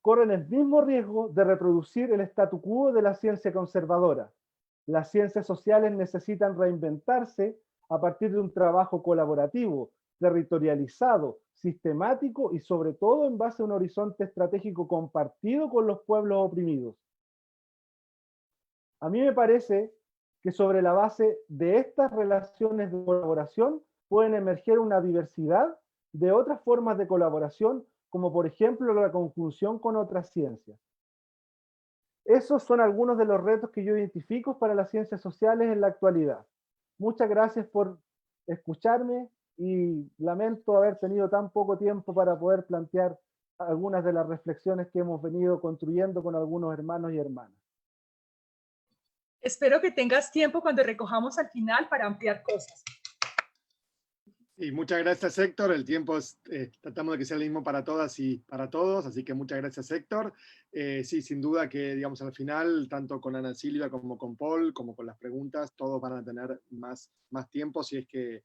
[SPEAKER 4] corren el mismo riesgo de reproducir el statu quo de la ciencia conservadora. Las ciencias sociales necesitan reinventarse a partir de un trabajo colaborativo, territorializado, sistemático y sobre todo en base a un horizonte estratégico compartido con los pueblos oprimidos. A mí me parece que sobre la base de estas relaciones de colaboración pueden emerger una diversidad de otras formas de colaboración, como por ejemplo la conjunción con otras ciencias. Esos son algunos de los retos que yo identifico para las ciencias sociales en la actualidad. Muchas gracias por escucharme y lamento haber tenido tan poco tiempo para poder plantear algunas de las reflexiones que hemos venido construyendo con algunos hermanos y hermanas.
[SPEAKER 1] Espero que tengas tiempo cuando recojamos al final para ampliar cosas.
[SPEAKER 2] Y muchas gracias, Héctor. El tiempo es, tratamos de que sea el mismo para todas y para todos, así que muchas gracias, Héctor. Sí, sin duda que, digamos, al final, tanto con Ana Silvia como con Paul, como con las preguntas, todos van a tener más tiempo si es que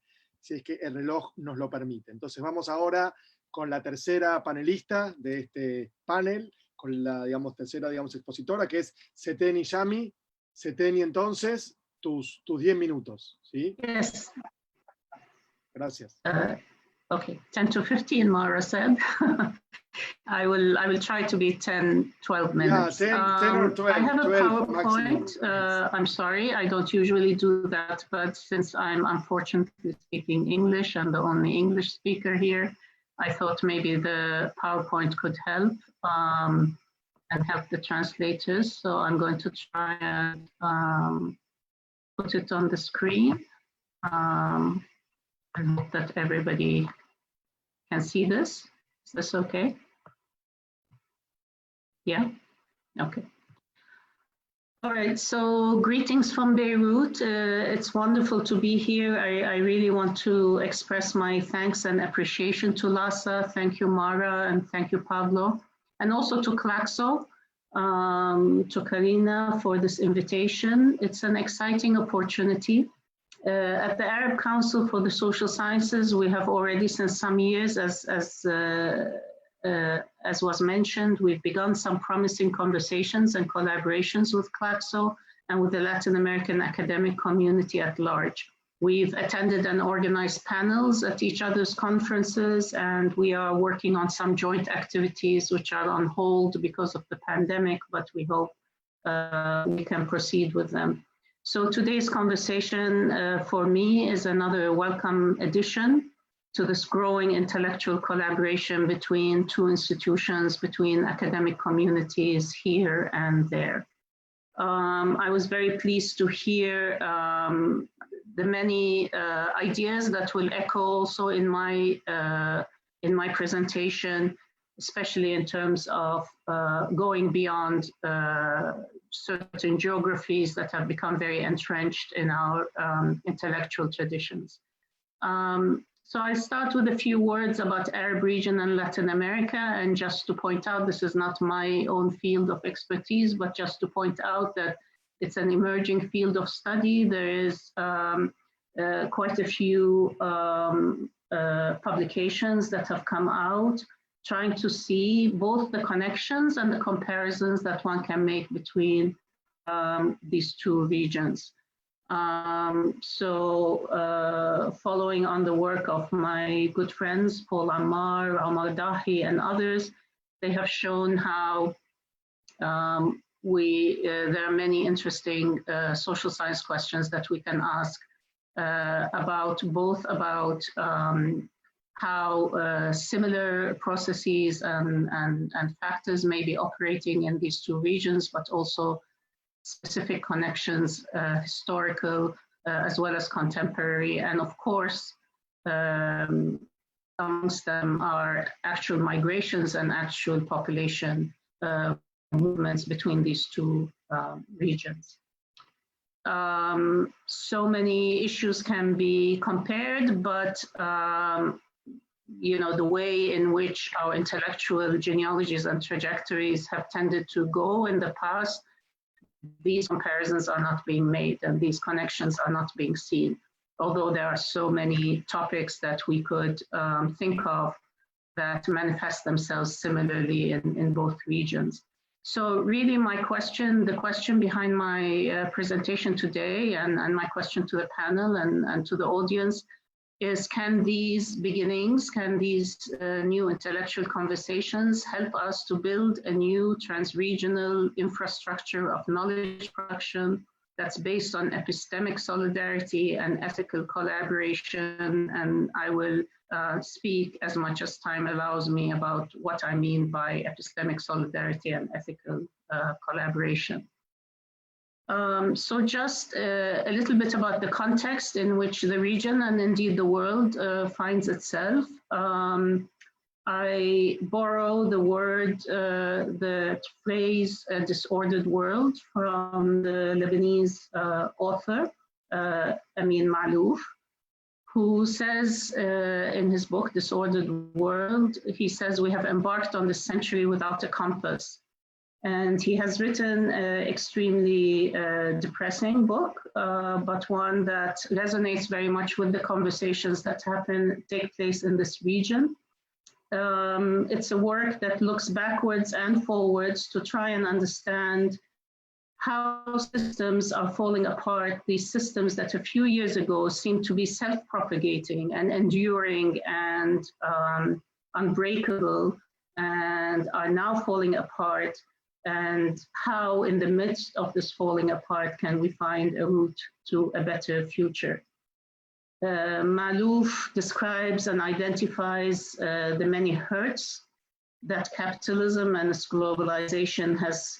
[SPEAKER 2] el reloj nos lo permite. Entonces vamos ahora con la tercera panelista de este panel, con la, digamos, tercera, digamos, expositora, que es Seteni Yami. Seteni, entonces, tus 10 minutos, ¿sí?
[SPEAKER 5] Yes.
[SPEAKER 2] Gracias.
[SPEAKER 5] Okay, 10 to 15, Mara said. I will try to be 10, 12 minutes.
[SPEAKER 2] Yeah, 10 or 12.
[SPEAKER 5] I have a
[SPEAKER 2] 12
[SPEAKER 5] PowerPoint. I'm sorry, I don't usually do that, but since I'm unfortunately speaking English and the only English speaker here, I thought maybe the PowerPoint could help and help the translators. So I'm going to try and put it on the screen. I hope that everybody can see this. Is this okay? Yeah? Okay. All right, so greetings from Beirut. It's wonderful to be here. I really want to express my thanks and appreciation to LASA. Thank you, Mara, and thank you, Pablo. And also to Claxo, to Karina for this invitation. It's an exciting opportunity. At the Arab Council for the Social Sciences, we have already since some years, as was mentioned, we've begun some promising conversations and collaborations with Claxo and with the Latin American academic community at large. We've attended and organized panels at each other's conferences, and we are working on some joint activities which are on hold because of the pandemic, but we hope we can proceed with them. So today's conversation for me is another welcome addition to this growing intellectual collaboration between two institutions, between academic communities here and there. I was very pleased to hear the many ideas that will echo also in my presentation, especially in terms of going beyond certain geographies that have become very entrenched in our intellectual traditions. So I start with a few words about Arab region and Latin America, and just to point out, this is not my own field of expertise, but just to point out that it's an emerging field of study. There is quite a few publications that have come out trying to see both the connections and the comparisons that one can make between these two regions. Following on the work of my good friends, Paul Ammar, Omar Dahi, and others, they have shown how there are many interesting social science questions that we can ask about how similar processes and factors may be operating in these two regions, but also specific connections, historical as well as contemporary. And of course, amongst them are actual migrations and actual population movements between these two regions. So many issues can be compared, but you know, the way in which our intellectual genealogies and trajectories have tended to go in the past, these comparisons are not being made and these connections are not being seen, although there are so many topics that we could think of that manifest themselves similarly in both regions. So really the question behind my presentation today and my question to the panel and to the audience is, can these beginnings, can these new intellectual conversations help us to build a new transregional infrastructure of knowledge production that's based on epistemic solidarity and ethical collaboration? And I will speak as much as time allows me about what I mean by epistemic solidarity and ethical collaboration. So just a little bit about the context in which the region and indeed the world finds itself. I borrow the word, the phrase disordered world from the Lebanese author, Amin Maalouf, who says in his book, Disordered World, he says, we have embarked on this century without a compass. And he has written an extremely depressing book, but one that resonates very much with the conversations that take place in this region. It's a work that looks backwards and forwards to try and understand how systems are falling apart, these systems that a few years ago seemed to be self-propagating and enduring and unbreakable, and are now falling apart, and how in the midst of this falling apart can we find a route to a better future. Maalouf describes and identifies the many hurts that capitalism and its globalization has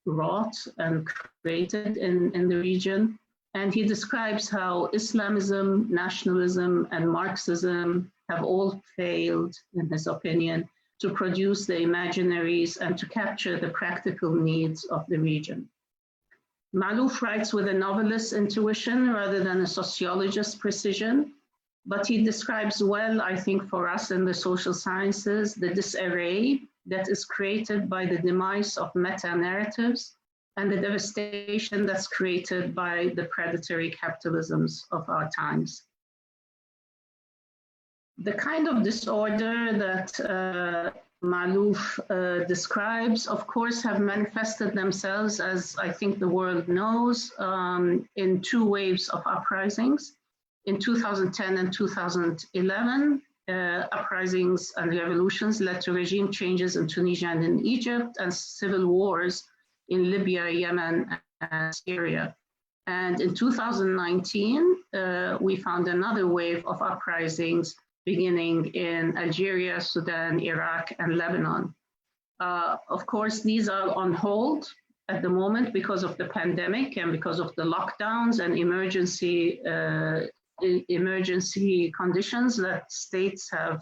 [SPEAKER 5] wrought and created in the region. And he describes how Islamism, nationalism, and Marxism have all failed, in his opinion, to produce the imaginaries and to capture the practical needs of the region. Maalouf writes with a novelist's intuition rather than a sociologist's precision, but he describes well, I think, for us in the social sciences, the disarray that is created by the demise of meta-narratives and the devastation that's created by the predatory capitalisms of our times. The kind of disorder that Maalouf describes, of course, have manifested themselves, as I think the world knows, in two waves of uprisings. In 2010 and 2011, uprisings and revolutions led to regime changes in Tunisia and in Egypt, and civil wars in Libya, Yemen, and Syria. And in 2019, we found another wave of uprisings beginning in Algeria, Sudan, Iraq, and Lebanon. Of course, these are on hold at the moment because of the pandemic and because of the lockdowns and emergency conditions that states have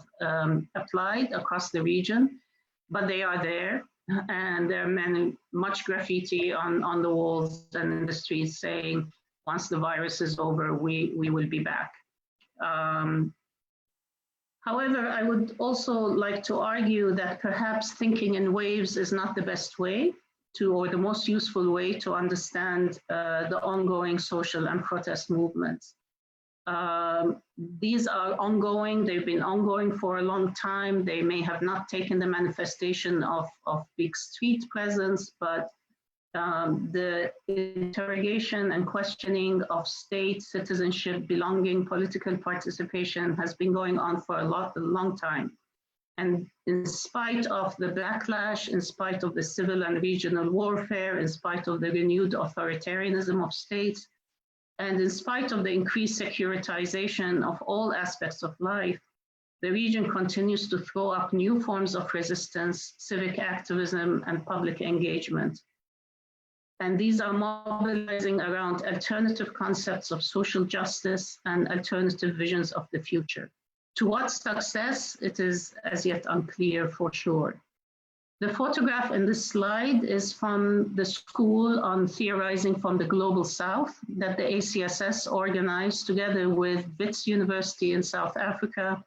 [SPEAKER 5] applied across the region, but they are there. And there are much graffiti on the walls and in the streets saying, once the virus is over, we will be back. However, I would also like to argue that perhaps thinking in waves is not the best way to, or the most useful way to understand the ongoing social and protest movements. These are ongoing, they've been ongoing for a long time. They may have not taken the manifestation of big street presence, but the interrogation and questioning of state, citizenship, belonging, political participation has been going on for a long time. And in spite of the backlash, in spite of the civil and regional warfare, in spite of the renewed authoritarianism of states, and in spite of the increased securitization of all aspects of life, the region continues to throw up new forms of resistance, civic activism, and public engagement. And these are mobilizing around alternative concepts of social justice and alternative visions of the future. To what success, it is as yet unclear for sure. The photograph in this slide is from the School on Theorizing from the Global South that the ACSS organized together with Wits University in South Africa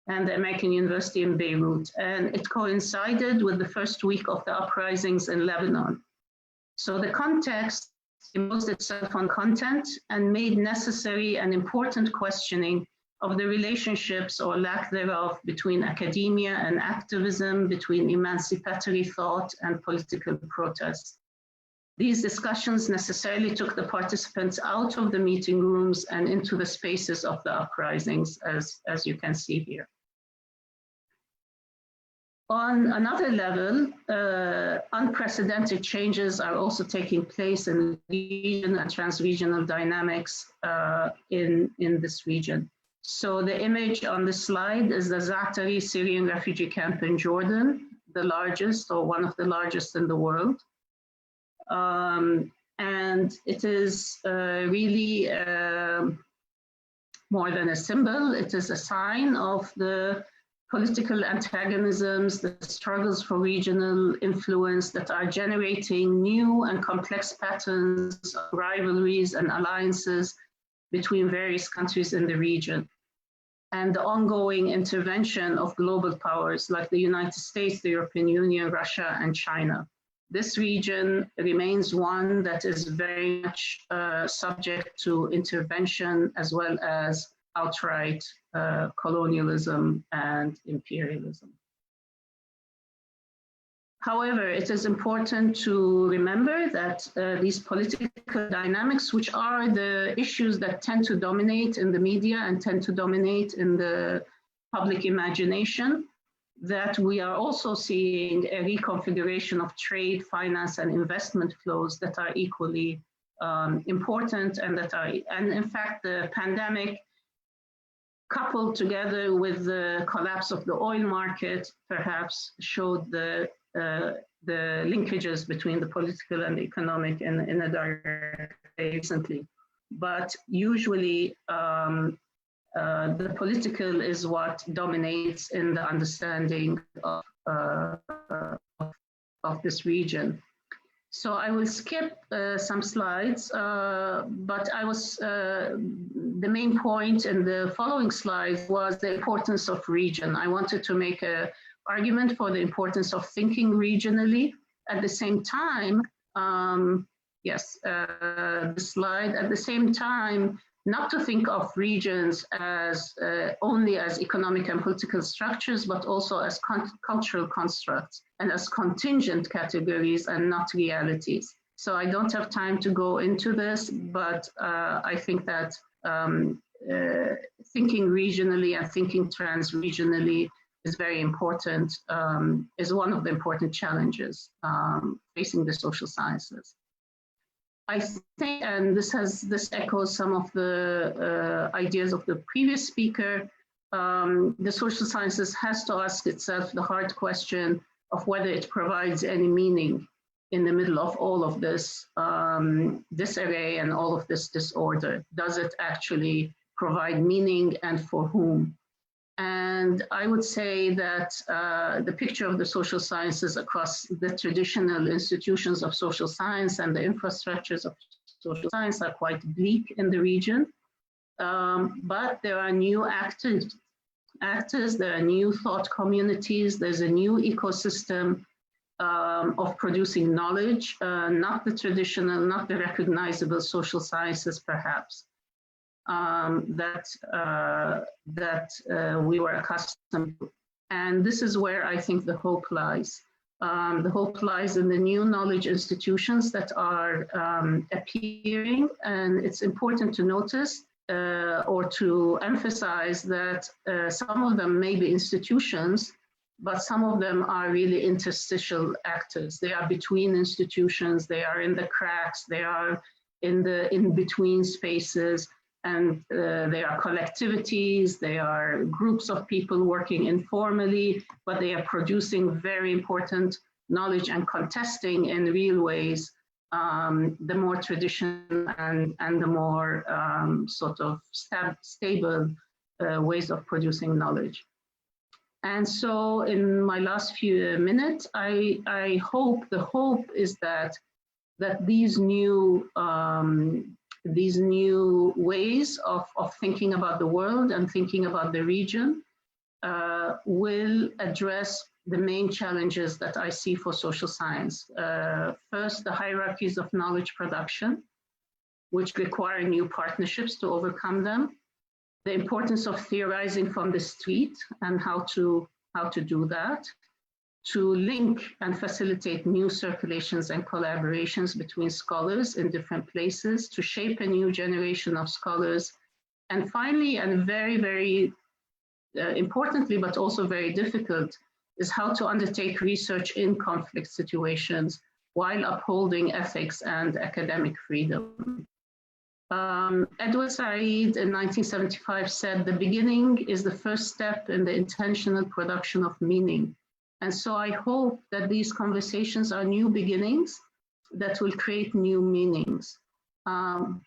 [SPEAKER 5] and the American University in Beirut. And it coincided with the first week of the uprisings in Lebanon. So the context imposed itself on content and made necessary and important questioning of the relationships or lack thereof between academia and activism, between emancipatory thought and political protest. These discussions necessarily took the participants out of the meeting rooms and into the spaces of the uprisings, as you can see here. On another level, unprecedented changes are also taking place in region and transregional dynamics in this region. So the image on the slide is the Zaatari Syrian refugee camp in Jordan, the largest or one of the largest in the world. And it is really more than a symbol. It is a sign of the political antagonisms, the struggles for regional influence that are generating new and complex patterns of rivalries and alliances between various countries in the region. And the ongoing intervention of global powers like the United States, the European Union, Russia, and China. This region remains one that is very much subject to intervention as well as outright colonialism and imperialism. However, it is important to remember that these political dynamics, which are the issues that tend to dominate in the media and tend to dominate in the public imagination, that we are also seeing a reconfiguration of trade, finance, and investment flows that are equally important and that are, and in fact, the pandemic coupled together with the collapse of the oil market perhaps showed the linkages between the political and the economic in a direct way recently. But usually the political is what dominates in the understanding of this region. So I will skip some slides, but the main point in the following slides was the importance of region. I wanted to make an argument for the importance of thinking regionally. At the same time, the slide, at the same time, not to think of regions as only as economic and political structures, but also as cultural constructs and as contingent categories and not realities. So I don't have time to go into this, but I think that thinking regionally and thinking transregionally is very important, is one of the important challenges facing the social sciences. I think, and this echoes some of the ideas of the previous speaker, the social sciences has to ask itself the hard question of whether it provides any meaning in the middle of all of this disarray and all of this disorder. Does it actually provide meaning, and for whom? And I would say that the picture of the social sciences across the traditional institutions of social science and the infrastructures of social science are quite bleak in the region. But there are new actors, there are new thought communities, there's a new ecosystem of producing knowledge, not the traditional, not the recognizable social sciences perhaps. That we were accustomed to. And this is where I think the hope lies. The hope lies in the new knowledge institutions that are appearing. And it's important to notice or to emphasize that some of them may be institutions, but some of them are really interstitial actors. They are between institutions, they are in the cracks, they are in the in-between spaces. And they are collectivities, they are groups of people working informally, but they are producing very important knowledge and contesting in real ways the more traditional and the more sort of stable ways of producing knowledge. And so in my last few minutes, I hope, the hope is that these new ways of thinking about the world and thinking about the region will address the main challenges that I see for social science. First, the hierarchies of knowledge production, which require new partnerships to overcome them. The importance of theorizing from the street and how to do that. to link and facilitate new circulations and collaborations between scholars in different places, to shape a new generation of scholars. And finally, and very, very importantly, but also very difficult, is how to undertake research in conflict situations while upholding ethics and academic freedom. Edward Said in 1975 said, "The beginning is the first step in the intentional production of meaning." And so I hope that these conversations are new beginnings that will create new meanings.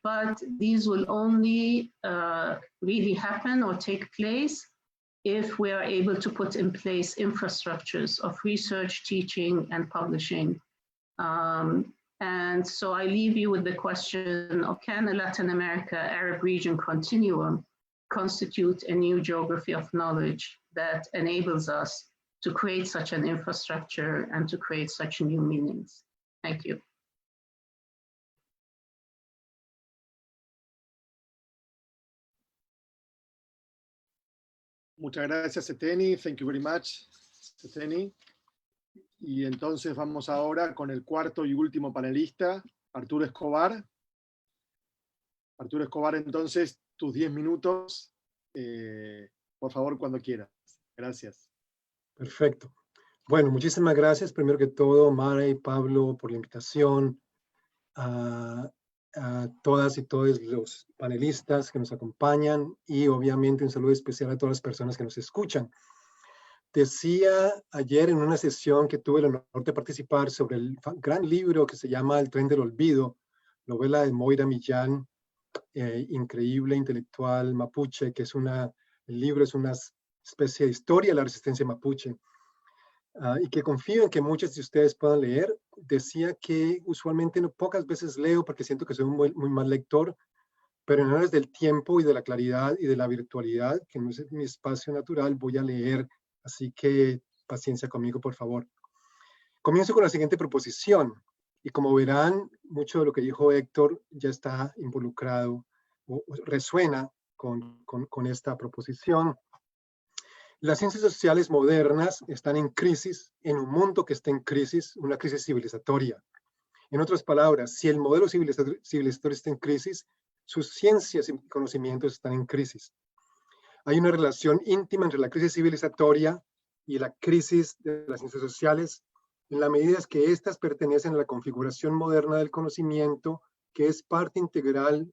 [SPEAKER 5] But these will only really happen or take place if we are able to put in place infrastructures of research, teaching, and publishing. And so I leave you with the question of, can the Latin America Arab region continuum constitute a new geography of knowledge that enables us to create such an infrastructure and to create such new meanings? Thank you.
[SPEAKER 2] Muchas gracias, Seteni. Thank you very much, Seteni. Y entonces vamos ahora con el cuarto y último panelista, Arturo Escobar. Arturo Escobar, entonces, tus 10 minutos, por favor, cuando quieras. Gracias.
[SPEAKER 6] Perfecto. Bueno, muchísimas gracias, primero que todo, Mara y Pablo, por la invitación, a todas y todos los panelistas que nos acompañan, y obviamente un saludo especial a todas las personas que nos escuchan. Decía ayer en una sesión que tuve el honor de participar sobre el gran libro que se llama El tren del olvido, novela de Moira Millán, increíble intelectual mapuche, que es el libro es una especie de historia de la resistencia mapuche, y que confío en que muchos de ustedes puedan leer. Decía que usualmente pocas veces leo porque siento que soy un muy mal lector, pero en aras del tiempo y de la claridad y de la virtualidad, que no es mi espacio natural, voy a leer. Así que paciencia conmigo, por favor. Comienzo con la siguiente proposición. Y como verán, mucho de lo que dijo Héctor ya está involucrado o resuena con esta proposición. Las ciencias sociales modernas están en crisis, en un mundo que está en crisis, una crisis civilizatoria. En otras palabras, si el modelo civilizatorio está en crisis, sus ciencias y conocimientos están en crisis. Hay una relación íntima entre la crisis civilizatoria y la crisis de las ciencias sociales, en la medida que éstas pertenecen a la configuración moderna del conocimiento, que es parte integral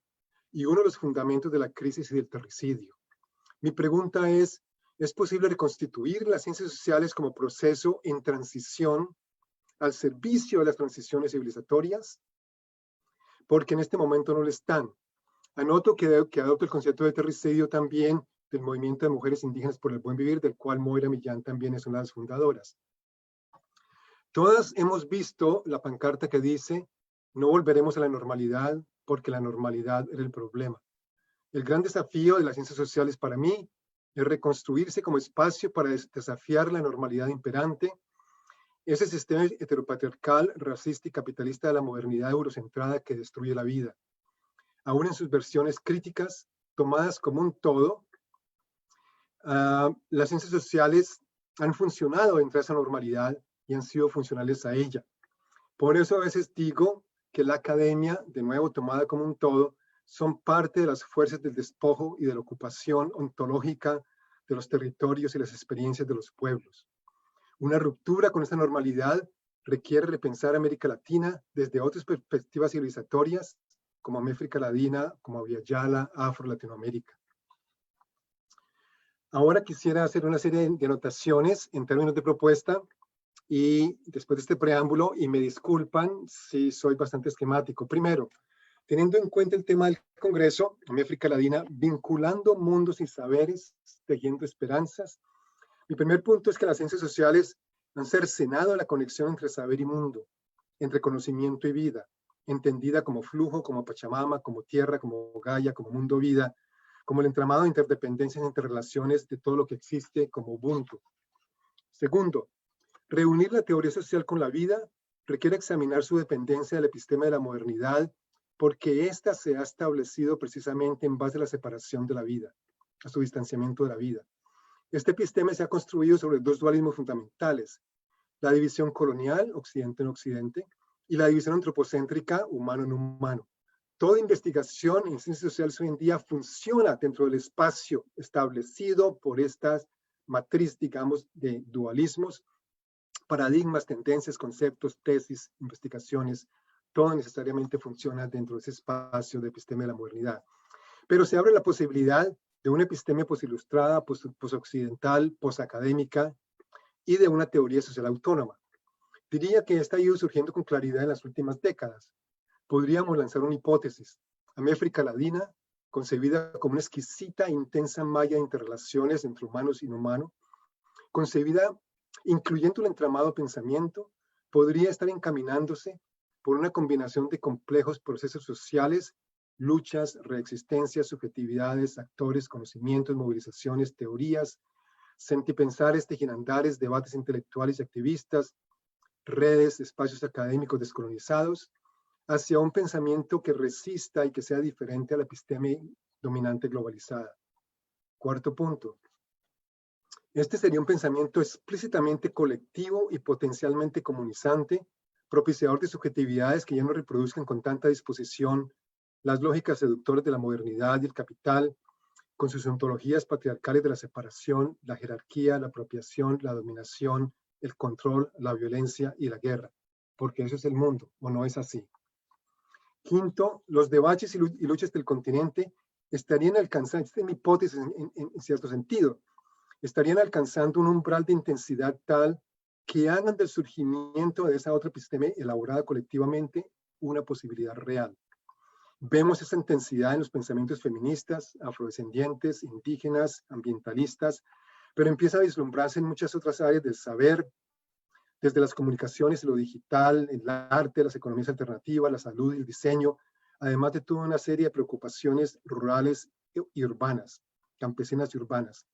[SPEAKER 6] y uno de los fundamentos de la crisis y del terricidio. Mi pregunta ¿es posible reconstituir las ciencias sociales como proceso en transición al servicio de las transiciones civilizatorias? Porque en este momento no lo están. Anoto que adopto el concepto de terricidio también del movimiento de mujeres indígenas por el buen vivir, del cual Moira Millán también es una de las fundadoras. Todas hemos visto la pancarta que dice: no volveremos a la normalidad porque la normalidad era el problema. El gran desafío de las ciencias sociales para mí es reconstruirse como espacio para desafiar la normalidad imperante, ese sistema heteropatriarcal, racista y capitalista de la modernidad eurocentrada que destruye la vida. Aún en sus versiones críticas, tomadas como un todo, las ciencias sociales han funcionado entre esa normalidad y han sido funcionales a ella. Por eso a veces digo que la academia, de nuevo tomada como un todo, son parte de las fuerzas del despojo y de la ocupación ontológica de los territorios y las experiencias de los pueblos. Una ruptura con esta normalidad requiere repensar América Latina desde otras perspectivas civilizatorias, como América Latina, como Viayala, Afro-Latinoamérica. Ahora quisiera hacer una serie de anotaciones en términos de propuesta y después de este preámbulo, y me disculpan si soy bastante esquemático. Primero, teniendo en cuenta el tema del Congreso, América Latina, vinculando mundos y saberes, tejiendo esperanzas, mi primer punto es que las ciencias sociales han cercenado la conexión entre saber y mundo, entre conocimiento y vida, entendida como flujo, como Pachamama, como tierra, como Gaia, como mundo-vida, como el entramado de interdependencias e interrelaciones de todo lo que existe como Ubuntu. Segundo, reunir la teoría social con la vida requiere examinar su dependencia del epistema de la modernidad, porque ésta se ha establecido precisamente en base a la separación de la vida, a su distanciamiento de la vida. Este epistema se ha construido sobre dos dualismos fundamentales: la división colonial, occidente en occidente, y la división antropocéntrica, humano en humano. Toda investigación en ciencias sociales hoy en día funciona dentro del espacio establecido por estas matriz, digamos, de dualismos, paradigmas, tendencias, conceptos, tesis, investigaciones. Todo necesariamente funciona dentro de ese espacio de episteme de la modernidad. Pero se abre la posibilidad de una episteme posilustrada, posoccidental, posacadémica y de una teoría social autónoma. Diría que esta ha ido surgiendo con claridad en las últimas décadas. Podríamos lanzar una hipótesis. América Latina, concebida como una exquisita e intensa malla de interrelaciones entre humanos y no humanos, concebida incluyendo el entramado pensamiento, podría estar encaminándose por una combinación de complejos procesos sociales, luchas, reexistencias, subjetividades, actores, conocimientos, movilizaciones, teorías, sentipensares, tejirandares, debates intelectuales y activistas, redes, espacios académicos descolonizados, hacia un pensamiento que resista y que sea diferente a la episteme dominante globalizada. Cuarto punto. Este sería un pensamiento explícitamente colectivo y potencialmente comunizante, propiciador de subjetividades que ya no reproduzcan con tanta disposición las lógicas seductoras de la modernidad y el capital, con sus ontologías patriarcales de la separación, la jerarquía, la apropiación, la dominación, el control, la violencia y la guerra, porque eso es el mundo, ¿o no es así? Quinto, los debates y luchas del continente estarían alcanzando, esta es mi hipótesis en cierto sentido, estarían alcanzando un umbral de intensidad tal que hagan del surgimiento de esa otra episteme elaborada colectivamente una posibilidad real. Vemos esa intensidad en los pensamientos feministas, afrodescendientes, indígenas, ambientalistas, pero empieza a vislumbrarse en muchas otras áreas del saber, desde las comunicaciones y lo digital, el arte, las economías alternativas, la salud y el diseño, además de toda una serie de preocupaciones rurales y urbanas, campesinas y urbanas.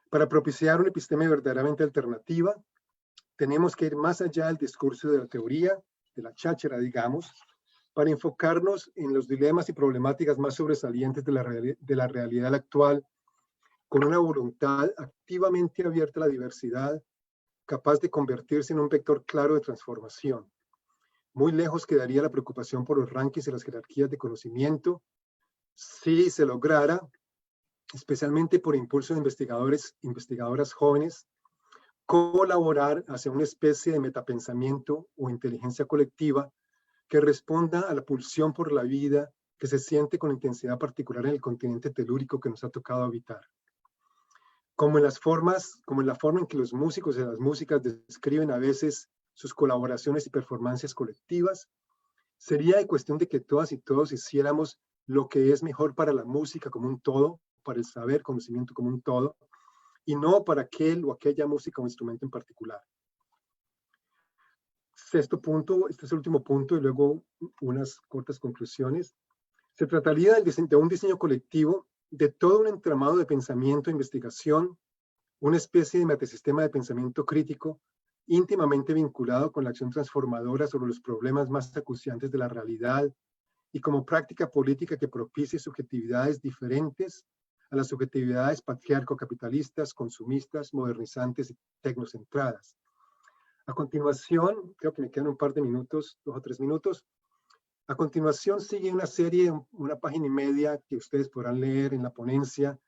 [SPEAKER 6] Para propiciar una episteme verdaderamente alternativa, tenemos que ir más allá del discurso de la teoría, de la cháchara, digamos, para enfocarnos en los dilemas y problemáticas más sobresalientes de la realidad actual, con una voluntad activamente abierta a la diversidad, capaz de convertirse en un vector claro de transformación. Muy lejos quedaría la preocupación por los rankings y las jerarquías de conocimiento, si se lograra, especialmente por impulso de investigadores e investigadoras jóvenes, colaborar hacia una especie de metapensamiento o inteligencia colectiva que responda a la pulsión por la vida que se siente con intensidad particular en el continente telúrico que nos ha tocado habitar. Como en la forma en que los músicos y las músicas describen a veces sus colaboraciones y performances colectivas, sería de cuestión de que todas y todos hiciéramos lo que es mejor para la música como un todo, para el saber, conocimiento como un todo, y no para aquel o aquella música o instrumento en particular. Sexto punto, este es el último punto y luego unas cortas conclusiones. Se trataría de un diseño colectivo de todo un entramado de pensamiento e investigación, una especie de metasistema de pensamiento crítico íntimamente vinculado con la acción transformadora sobre los problemas más acuciantes de la realidad y como práctica política que propicie subjetividades diferentes a las subjetividades patriarco-capitalistas, consumistas, modernizantes y tecnocentradas. A continuación, creo que me quedan un par de minutos, 2 o 3 minutos. A continuación sigue una serie, una página y media que ustedes podrán leer en la ponencia,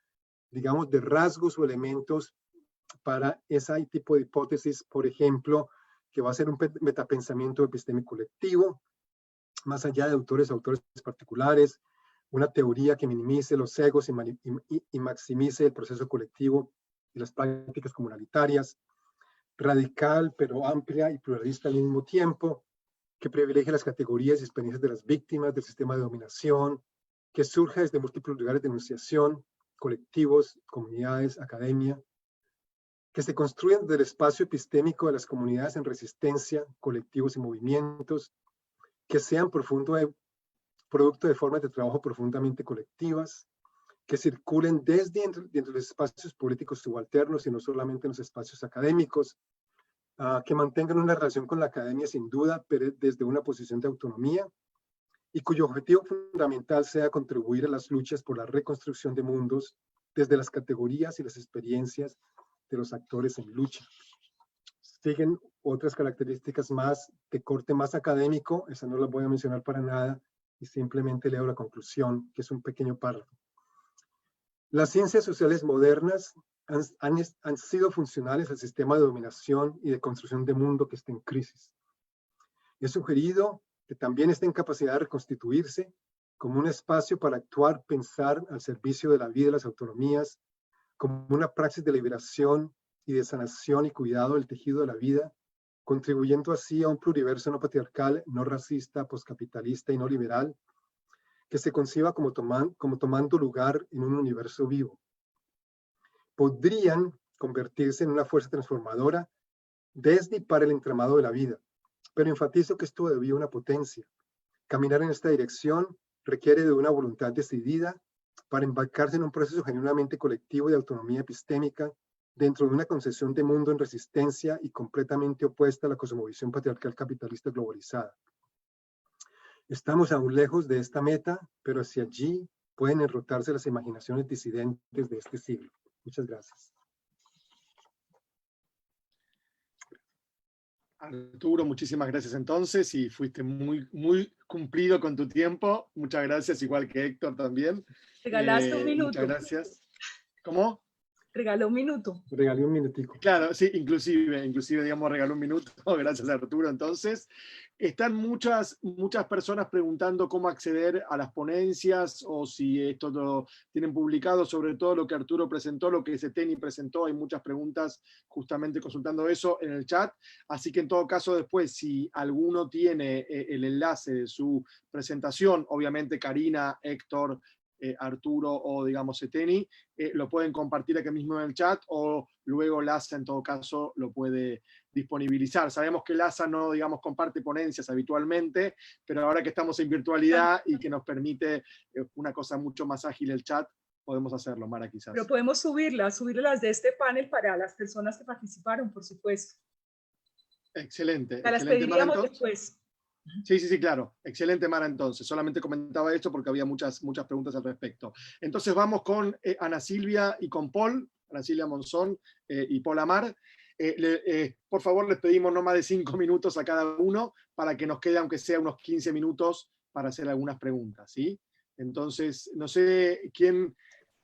[SPEAKER 6] digamos, de rasgos o elementos para ese tipo de hipótesis, por ejemplo, que va a ser un metapensamiento epistémico colectivo, más allá de autores particulares, una teoría que minimice los egos y maximice el proceso colectivo y las prácticas comunitarias, radical pero amplia y pluralista al mismo tiempo, que privilegie las categorías y experiencias de las víctimas del sistema de dominación, que surja desde múltiples lugares de enunciación, colectivos, comunidades, academia, que se construyan desde el espacio epistémico de las comunidades en resistencia, colectivos y movimientos, que sean producto de formas de trabajo profundamente colectivas, que circulen dentro de los espacios políticos subalternos y no solamente en los espacios académicos, que mantengan una relación con la academia sin duda, pero desde una posición de autonomía, y cuyo objetivo fundamental sea contribuir a las luchas por la reconstrucción de mundos desde las categorías y las experiencias de los actores en lucha. Siguen otras características más de corte más académico, esa no la voy a mencionar para nada, y simplemente leo la conclusión, que es un pequeño párrafo. Las ciencias sociales modernas han sido funcionales al sistema de dominación y de construcción de mundo que está en crisis. He sugerido que también está en capacidad de reconstituirse como un espacio para actuar, pensar al servicio de la vida y las autonomías, como una praxis de liberación y de sanación y cuidado del tejido de la vida, contribuyendo así a un pluriverso no patriarcal, no racista, poscapitalista y no liberal, que se conciba como tomando lugar en un universo vivo. Podrían convertirse en una fuerza transformadora desde y para el entramado de la vida, pero enfatizo que esto debía una potencia. Caminar en esta dirección requiere de una voluntad decidida para embarcarse en un proceso genuinamente colectivo de autonomía epistémica dentro de una concepción de mundo en resistencia y completamente opuesta a la cosmovisión patriarcal capitalista globalizada. Estamos aún lejos de esta meta, pero hacia allí pueden enrotarse las imaginaciones disidentes de este siglo. Muchas gracias.
[SPEAKER 2] Arturo, muchísimas gracias entonces, y fuiste muy cumplido con tu tiempo. Muchas gracias, igual que Héctor también.
[SPEAKER 1] Regalaste un minuto.
[SPEAKER 2] Muchas gracias. ¿Cómo?
[SPEAKER 1] Regaló un minuto.
[SPEAKER 6] Regalé un minutico.
[SPEAKER 2] Claro, sí, inclusive, digamos, regaló un minuto. Gracias, Arturo. Entonces, están muchas personas preguntando cómo acceder a las ponencias o si esto lo tienen publicado, sobre todo lo que Arturo presentó, lo que Seteni presentó. Hay muchas preguntas justamente consultando eso en el chat. Así que en todo caso, después, si alguno tiene el enlace de su presentación, obviamente Karina, Héctor, Arturo o digamos Seteni, lo pueden compartir aquí mismo en el chat, o luego LASA en todo caso lo puede disponibilizar. Sabemos que LASA no, digamos, comparte ponencias habitualmente, pero ahora que estamos en virtualidad y que nos permite una cosa mucho más ágil el chat, podemos hacerlo, Mara, quizás.
[SPEAKER 1] Pero podemos subirlas de este panel para las personas que participaron, por supuesto.
[SPEAKER 2] Excelente.
[SPEAKER 1] Las
[SPEAKER 2] Excelente,
[SPEAKER 1] pediríamos
[SPEAKER 2] Mara,
[SPEAKER 1] después.
[SPEAKER 2] Sí, claro. Excelente, Mara, entonces. Solamente comentaba esto porque había muchas preguntas al respecto. Entonces vamos con Ana Silvia y con Paul, Ana Silvia Monzón y Paul Amar. Por favor, les pedimos no más de 5 minutos a cada uno para que nos quede, aunque sea unos 15 minutos, para hacer algunas preguntas, ¿sí? Entonces, no sé quién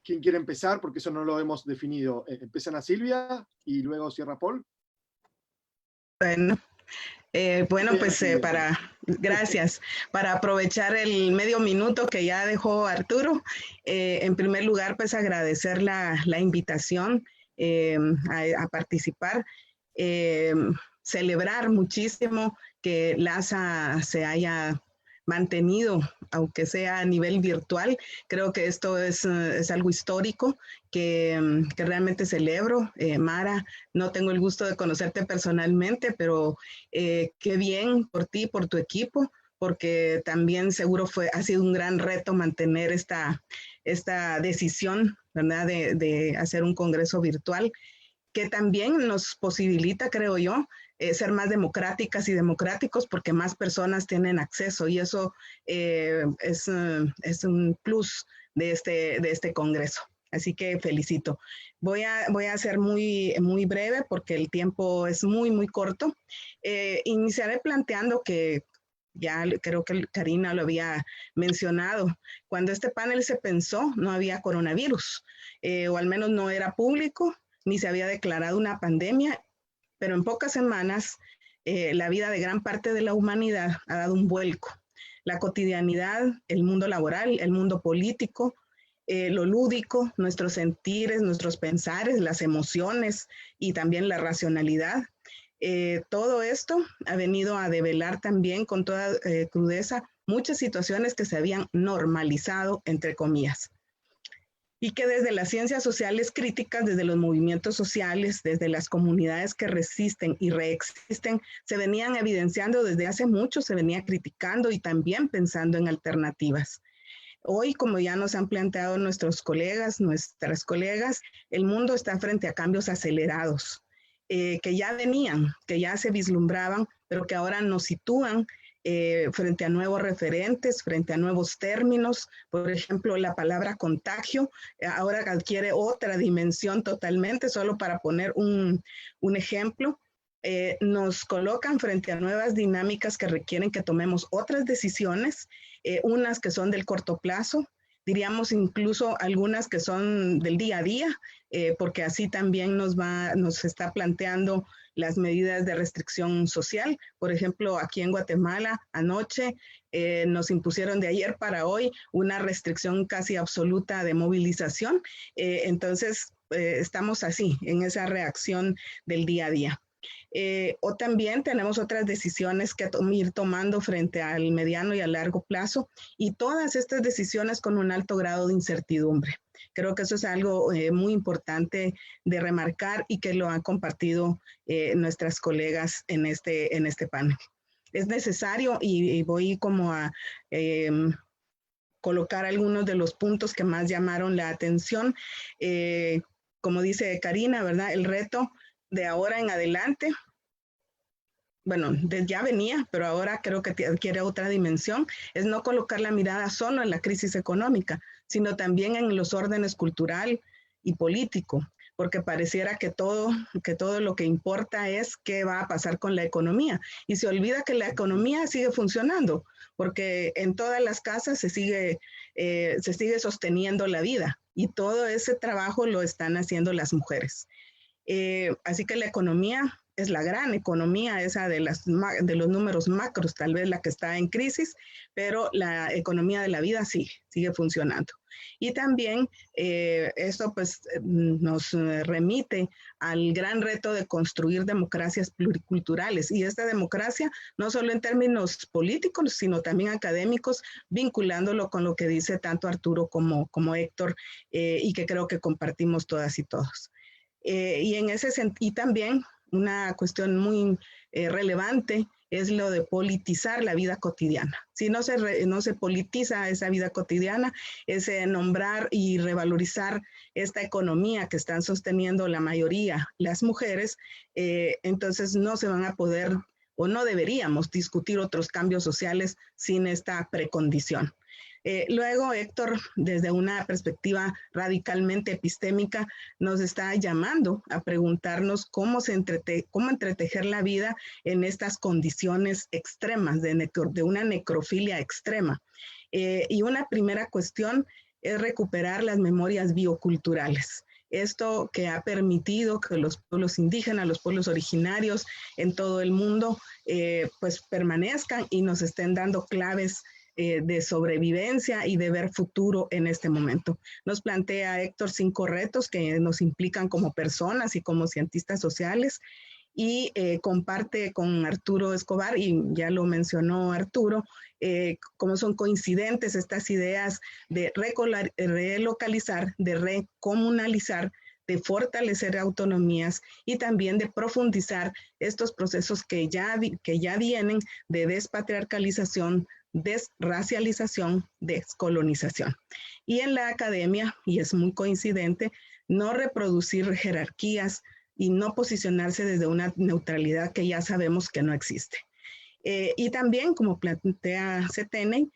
[SPEAKER 2] quiere empezar, porque eso no lo hemos definido. Empieza Ana Silvia y luego cierra Paul.
[SPEAKER 7] Bueno, pues gracias. Para aprovechar el medio minuto que ya dejó Arturo, en primer lugar, pues agradecer la invitación a participar, celebrar muchísimo que LASA se haya mantenido, aunque sea a nivel virtual. Creo que esto es algo histórico que realmente celebro. Mara, no tengo el gusto de conocerte personalmente, pero qué bien por ti, por tu equipo, porque también seguro ha sido un gran reto mantener esta decisión, ¿verdad?, de hacer un congreso virtual, que también nos posibilita, creo yo, ser más democráticas y democráticos, porque más personas tienen acceso, y eso es un plus de este congreso. Así que felicito. Voy a ser muy breve porque el tiempo es muy corto. Iniciaré planteando que ya creo que Karina lo había mencionado. Cuando este panel se pensó, no había coronavirus, o al menos no era público, ni se había declarado una pandemia, pero en pocas semanas la vida de gran parte de la humanidad ha dado un vuelco. La cotidianidad, el mundo laboral, el mundo político, lo lúdico, nuestros sentires, nuestros pensares, las emociones y también la racionalidad. Todo esto ha venido a develar también con toda crudeza muchas situaciones que se habían normalizado, entre comillas, y que desde las ciencias sociales críticas, desde los movimientos sociales, desde las comunidades que resisten y reexisten, se venían evidenciando desde hace mucho, se venía criticando y también pensando en alternativas. Hoy, como ya nos han planteado nuestras colegas, el mundo está frente a cambios acelerados, que ya venían, que ya se vislumbraban, pero que ahora nos sitúan frente a nuevos referentes, frente a nuevos términos. Por ejemplo, la palabra contagio ahora adquiere otra dimensión totalmente, solo para poner un ejemplo. nos colocan frente a nuevas dinámicas que requieren que tomemos otras decisiones, unas que son del corto plazo, diríamos incluso algunas que son del día a día, porque así también nos está planteando las medidas de restricción social. Por ejemplo, aquí en Guatemala, anoche nos impusieron de ayer para hoy una restricción casi absoluta de movilización. Entonces, estamos así, en esa reacción del día a día. O también tenemos otras decisiones que ir tomando frente al mediano y a largo plazo, y todas estas decisiones con un alto grado de incertidumbre. Creo que eso es algo muy importante de remarcar y que lo han compartido nuestras colegas en este panel. Es necesario, y voy como a colocar algunos de los puntos que más llamaron la atención. Como dice Karina, ¿verdad? El reto de ahora en adelante, bueno, ya venía, pero ahora creo que adquiere otra dimensión, es no colocar la mirada solo en la crisis económica, sino también en los órdenes cultural y político, porque pareciera que todo lo que importa es qué va a pasar con la economía, y se olvida que la economía sigue funcionando, porque en todas las casas se sigue sosteniendo la vida, y todo ese trabajo lo están haciendo las mujeres. Así que la economía es la gran economía, esa de los números macros, tal vez la que está en crisis, pero la economía de la vida sigue funcionando. Y también esto pues nos remite al gran reto de construir democracias pluriculturales, y esta democracia no solo en términos políticos, sino también académicos, vinculándolo con lo que dice tanto Arturo como Héctor, y que creo que compartimos todas y todos. Y también una cuestión muy relevante es lo de politizar la vida cotidiana. Si no se politiza esa vida cotidiana, ese nombrar y revalorizar esta economía que están sosteniendo la mayoría, las mujeres, entonces no se van a poder o no deberíamos discutir otros cambios sociales sin esta precondición. Luego, Héctor, desde una perspectiva radicalmente epistémica, nos está llamando a preguntarnos cómo entretejer la vida en estas condiciones extremas de una necrofilia extrema. Y una primera cuestión es recuperar las memorias bioculturales. Esto que ha permitido que los pueblos indígenas, los pueblos originarios en todo el mundo, pues permanezcan y nos estén dando claves de sobrevivencia y de ver futuro en este momento. Nos plantea Héctor 5 retos que nos implican como personas y como cientistas sociales, y comparte con Arturo Escobar, y ya lo mencionó Arturo, cómo son coincidentes estas ideas de relocalizar, de recomunalizar, de fortalecer autonomías y también de profundizar estos procesos que ya vienen de despatriarcalización, desracialización, descolonización. Y en la academia, y es muy coincidente, no reproducir jerarquías y no posicionarse desde una neutralidad que ya sabemos que no existe. Y también, como plantea Setene,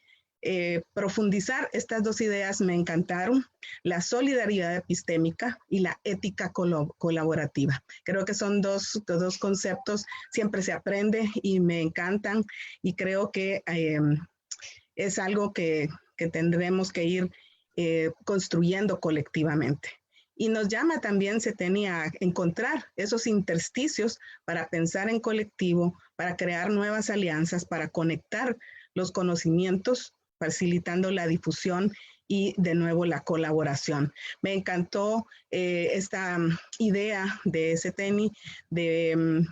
[SPEAKER 7] profundizar estas dos ideas me encantaron, la solidaridad epistémica y la ética colaborativa. Creo que son dos conceptos, siempre se aprende y me encantan, y creo que es algo que tendremos que ir construyendo colectivamente. Y nos llama también Setene a encontrar esos intersticios para pensar en colectivo, para crear nuevas alianzas, para conectar los conocimientos, facilitando la difusión y de nuevo la colaboración. Me encantó esta idea de Setene de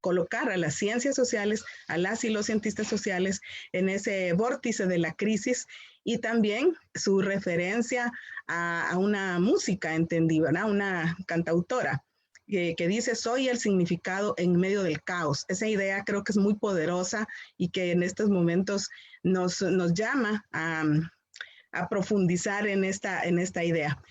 [SPEAKER 7] colocar a las ciencias sociales, a las y los cientistas sociales en ese vórtice de la crisis, y también su referencia a una música entendida, ¿no? Una cantautora que dice: soy el significado en medio del caos. Esa idea creo que es muy poderosa y que en estos momentos nos llama a profundizar en esta idea.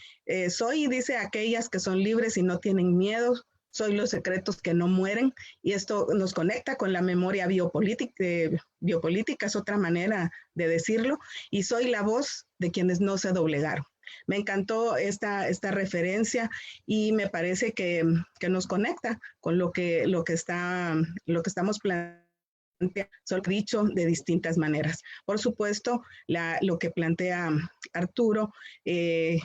[SPEAKER 7] Soy, dice, aquellas que son libres y no tienen miedo. Soy los secretos que no mueren, y esto nos conecta con la memoria biopolítica, es otra manera de decirlo, y soy la voz de quienes no se doblegaron. Me encantó esta referencia y me parece que nos conecta con lo que estamos planteando, solo dicho de distintas maneras. Por supuesto, lo que plantea Arturo, que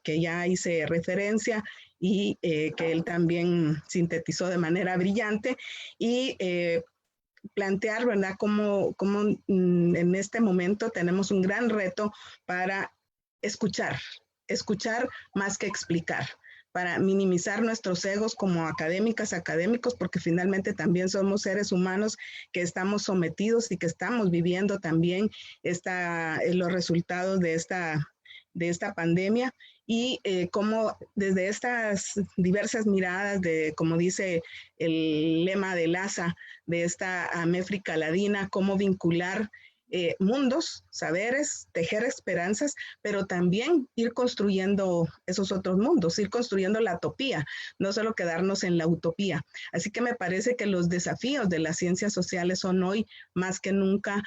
[SPEAKER 7] ya hice referencia y que él también sintetizó de manera brillante, y plantear, ¿verdad?, cómo en este momento tenemos un gran reto para escuchar más que explicar, para minimizar nuestros egos como académicos, porque finalmente también somos seres humanos que estamos sometidos y que estamos viviendo también los resultados de esta pandemia, y cómo desde estas diversas miradas, como dice el lema de LASA, de esta Améfrica Ladina, cómo vincular mundos, saberes, tejer esperanzas, pero también ir construyendo esos otros mundos, ir construyendo la utopía, no solo quedarnos en la utopía. Así que me parece que los desafíos de las ciencias sociales son hoy más que nunca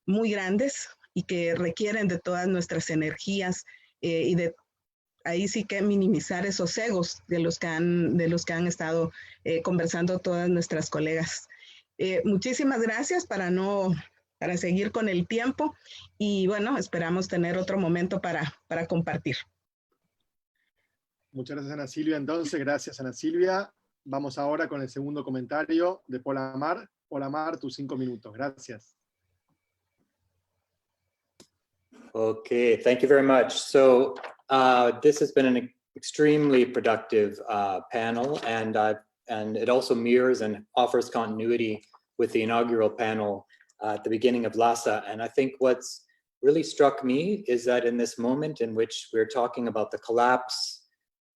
[SPEAKER 7] muy grandes y que requieren de todas nuestras energías y de ahí sí que minimizar esos egos de los que han estado conversando todas nuestras colegas. Muchísimas gracias para seguir con el tiempo y bueno, esperamos tener otro momento para compartir.
[SPEAKER 2] Muchas gracias, Ana Silvia. Entonces, gracias, Ana Silvia. Vamos ahora con el segundo comentario de Paul Amar. Paul Amar, tus 5 minutos. Gracias.
[SPEAKER 8] Okay, thank you very much. So this has been an extremely productive panel, and it also mirrors and offers continuity with the inaugural panel at the beginning of LASA. And I think what's really struck me is that in this moment in which we're talking about the collapse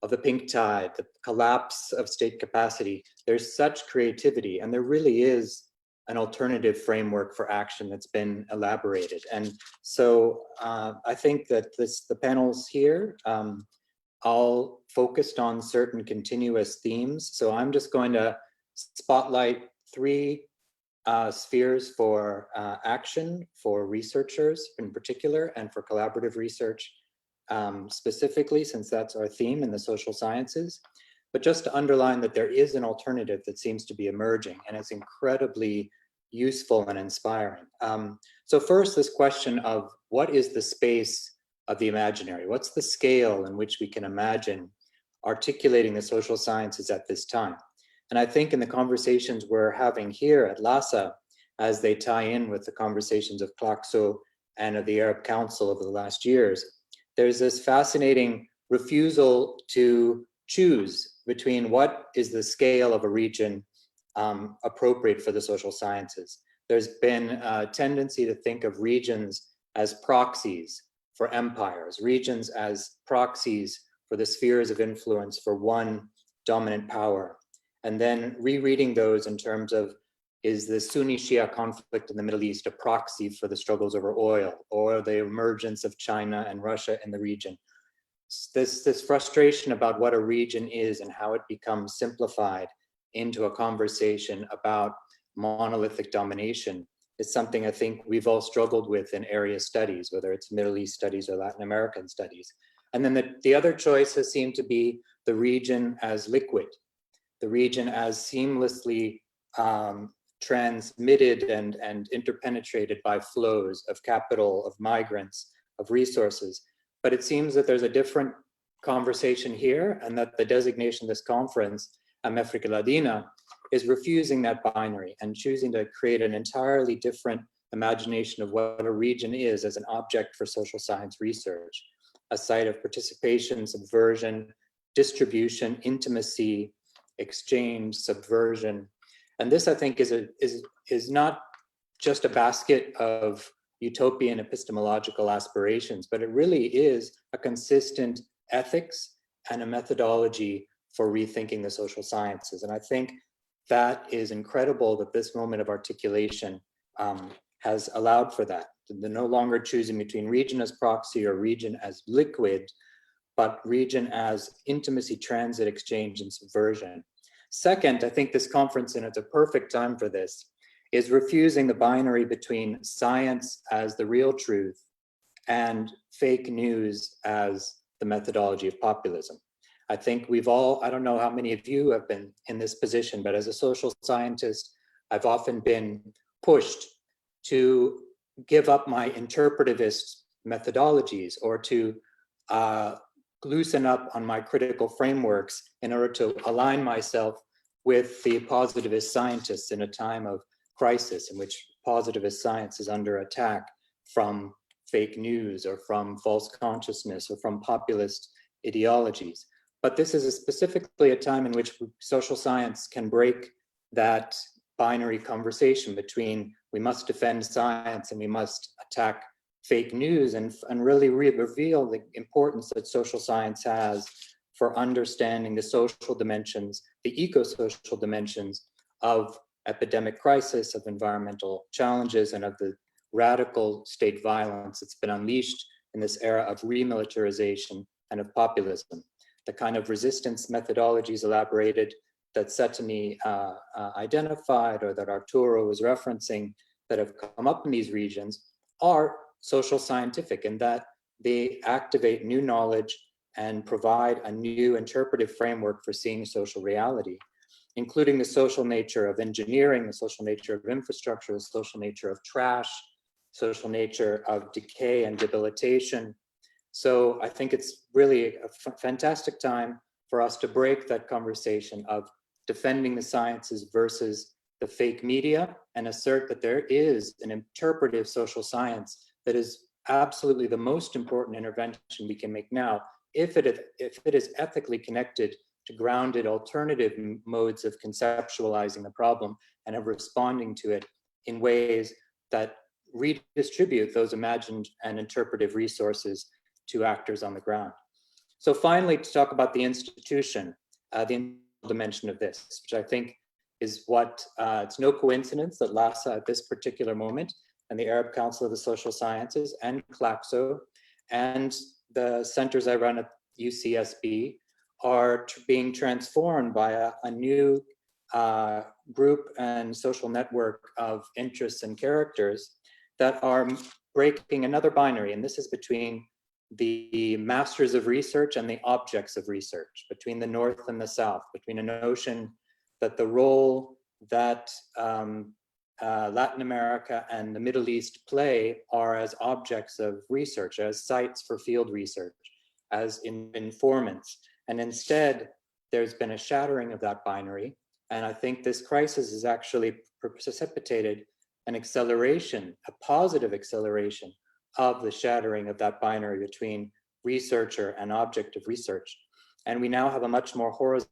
[SPEAKER 8] of the pink tide, the collapse of state capacity, there's such creativity, and there really is an alternative framework for action that's been elaborated. And so I think that the panels here all focused on certain continuous themes. So I'm just going to spotlight 3 spheres for action for researchers in particular, and for collaborative research specifically, since that's our theme in the social sciences. But just to underline that there is an alternative that seems to be emerging, and it's incredibly useful and inspiring. So first, this question of what is the space of the imaginary? What's the scale in which we can imagine articulating the social sciences at this time? And I think in the conversations we're having here at LASA, as they tie in with the conversations of CLACSO and of the Arab Council over the last years, there's this fascinating refusal to choose between what is the scale of a region appropriate for the social sciences. There's been a tendency to think of regions as proxies for empires, regions as proxies for the spheres of influence for one dominant power, and then rereading those in terms of, is the Sunni-Shia conflict in the Middle East a proxy for the struggles over oil, or the emergence of China and Russia in the region? This frustration about what a region is and how it becomes simplified into a conversation about monolithic domination is something I think we've all struggled with in area studies, whether it's Middle East studies or Latin American studies. And then the other choice has seemed to be the region as liquid, the region as seamlessly transmitted and interpenetrated by flows of capital, of migrants, of resources. But it seems that there's a different conversation here, and that the designation of this conference, Améfrica Ladina, is refusing that binary and choosing to create an entirely different imagination of what a region is as an object for social science research, a site of participation, subversion, distribution, intimacy, exchange, subversion. And this, I think, is not just a basket of utopian epistemological aspirations, but it really is a consistent ethics and a methodology for rethinking the social sciences. And I think that is incredible that this moment of articulation has allowed for that. They're no longer choosing between region as proxy or region as liquid, but region as intimacy, transit, exchange, and subversion. Second, I think this conference, and it's a perfect time for this, is refusing the binary between science as the real truth and fake news as the methodology of populism. I think we've all, I don't know how many of you have been in this position, but as a social scientist, I've often been pushed to give up my interpretivist methodologies or to loosen up on my critical frameworks in order to align myself with the positivist scientists in a time of crisis in which positivist science is under attack from fake news or from false consciousness or from populist ideologies. But this is specifically a time in which social science can break that binary conversation between we must defend science and we must attack fake news, and really reveal the importance that social science has for understanding the social dimensions, the eco-social dimensions of epidemic crisis, of environmental challenges, and of the radical state violence that's been unleashed in this era of remilitarization and of populism. The kind of resistance methodologies elaborated that Setani identified, or that Arturo was referencing, that have come up in these regions are social scientific, in that they activate new knowledge and provide a new interpretive framework for seeing social reality, including the social nature of engineering, the social nature of infrastructure, the social nature of trash, social nature of decay and debilitation. So I think it's really a fantastic time for us to break that conversation of defending the sciences versus the fake media, and assert that there is an interpretive social science that is absolutely the most important intervention we can make now, if it is ethically connected to grounded alternative modes of conceptualizing the problem and of responding to it in ways that redistribute those imagined and interpretive resources to actors on the ground. So finally, to talk about the institution, the dimension of this, which I think is what, it's no coincidence that LASA at this particular moment, and the Arab Council of the Social Sciences, and CLACSO, and the centers I run at UCSB are being transformed by a new group and social network of interests and characters that are breaking another binary, and this is between the masters of research and the objects of research, between the North and the South, between a notion that the role that Latin America and the Middle East play are as objects of research, as sites for field research, as informants. And instead, there's been a shattering of that binary. And I think this crisis has actually precipitated an acceleration, a positive acceleration of the shattering of that binary between researcher and object of research. And we now have a much more horizontal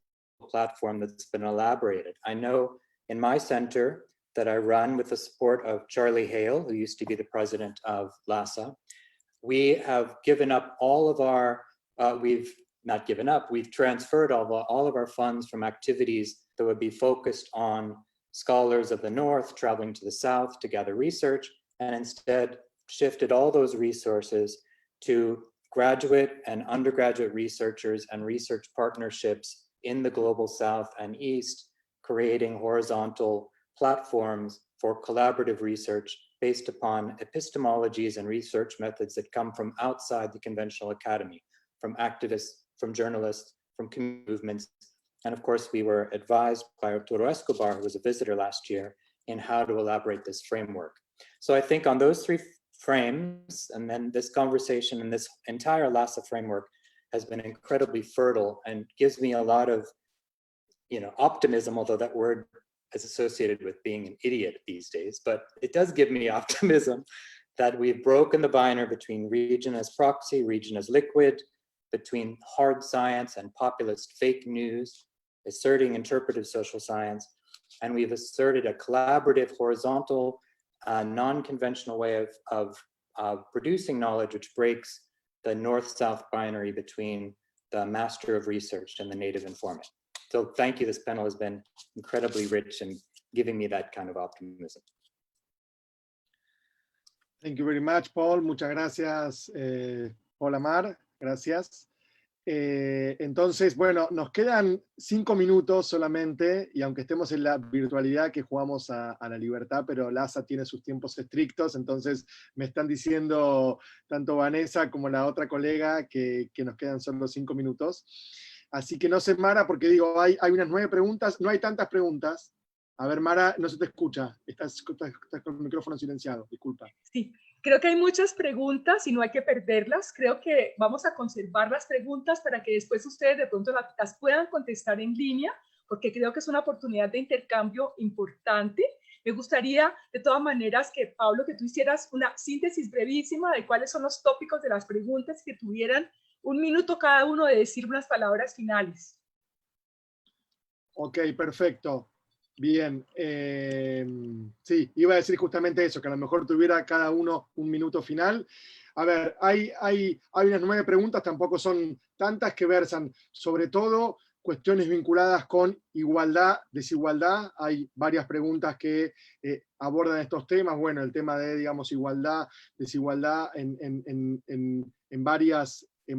[SPEAKER 8] platform that's been elaborated. I know in my center that I run with the support of Charlie Hale, who used to be the president of LASA, we have given up all of our, we've transferred all of our funds from activities that would be focused on scholars of the North traveling to the South to gather research, and instead shifted all those resources to graduate and undergraduate researchers and research partnerships in the global South and East, creating horizontal platforms for collaborative research based upon epistemologies and research methods that come from outside the conventional academy, from activists, from journalists, from community movements. And of course, we were advised by Arturo Escobar, who was a visitor last year, in how to elaborate this framework. So I think on those three frames, and then this conversation and this entire LASA framework has been incredibly fertile and gives me a lot of, optimism, although that word is associated with being an idiot these days, but it does give me optimism that we've broken the binary between region as proxy, region as liquid, between hard science and populist fake news, asserting interpretive social science, and we've asserted a collaborative, horizontal, non-conventional way of producing knowledge, which breaks the north-south binary between the master of research and the native informant. So thank you. This panel has been incredibly rich in giving me that kind of optimism.
[SPEAKER 2] Thank you very much, Paul. Muchas gracias, Paul Amar. Gracias. Entonces, bueno, nos quedan 5 minutos solamente, y aunque estemos en la virtualidad que jugamos a la libertad, pero LASA tiene sus tiempos estrictos, entonces me están diciendo tanto Vanessa como la otra colega que nos quedan solo 5 minutos. Así que no sé, Mara, porque digo, hay unas 9 preguntas, no hay tantas preguntas. A ver, Mara, no se te escucha, estás con el micrófono silenciado, disculpa.
[SPEAKER 1] Sí, creo que hay muchas preguntas y no hay que perderlas. Creo que vamos a conservar las preguntas para que después ustedes de pronto las puedan contestar en línea, porque creo que es una oportunidad de intercambio importante. Me gustaría, de todas maneras, que Pablo, que tú hicieras una síntesis brevísima de cuáles son los tópicos de las preguntas, que tuvieran 1 minuto cada uno de decir unas palabras finales.
[SPEAKER 2] Ok, perfecto. Bien. Sí, iba a decir justamente eso, que a lo mejor tuviera cada uno 1 minuto final. A ver, hay unas 9 preguntas, tampoco son tantas, que versan sobre todo cuestiones vinculadas con igualdad, desigualdad. Hay varias preguntas que abordan estos temas. Bueno, el tema de, digamos, igualdad, desigualdad en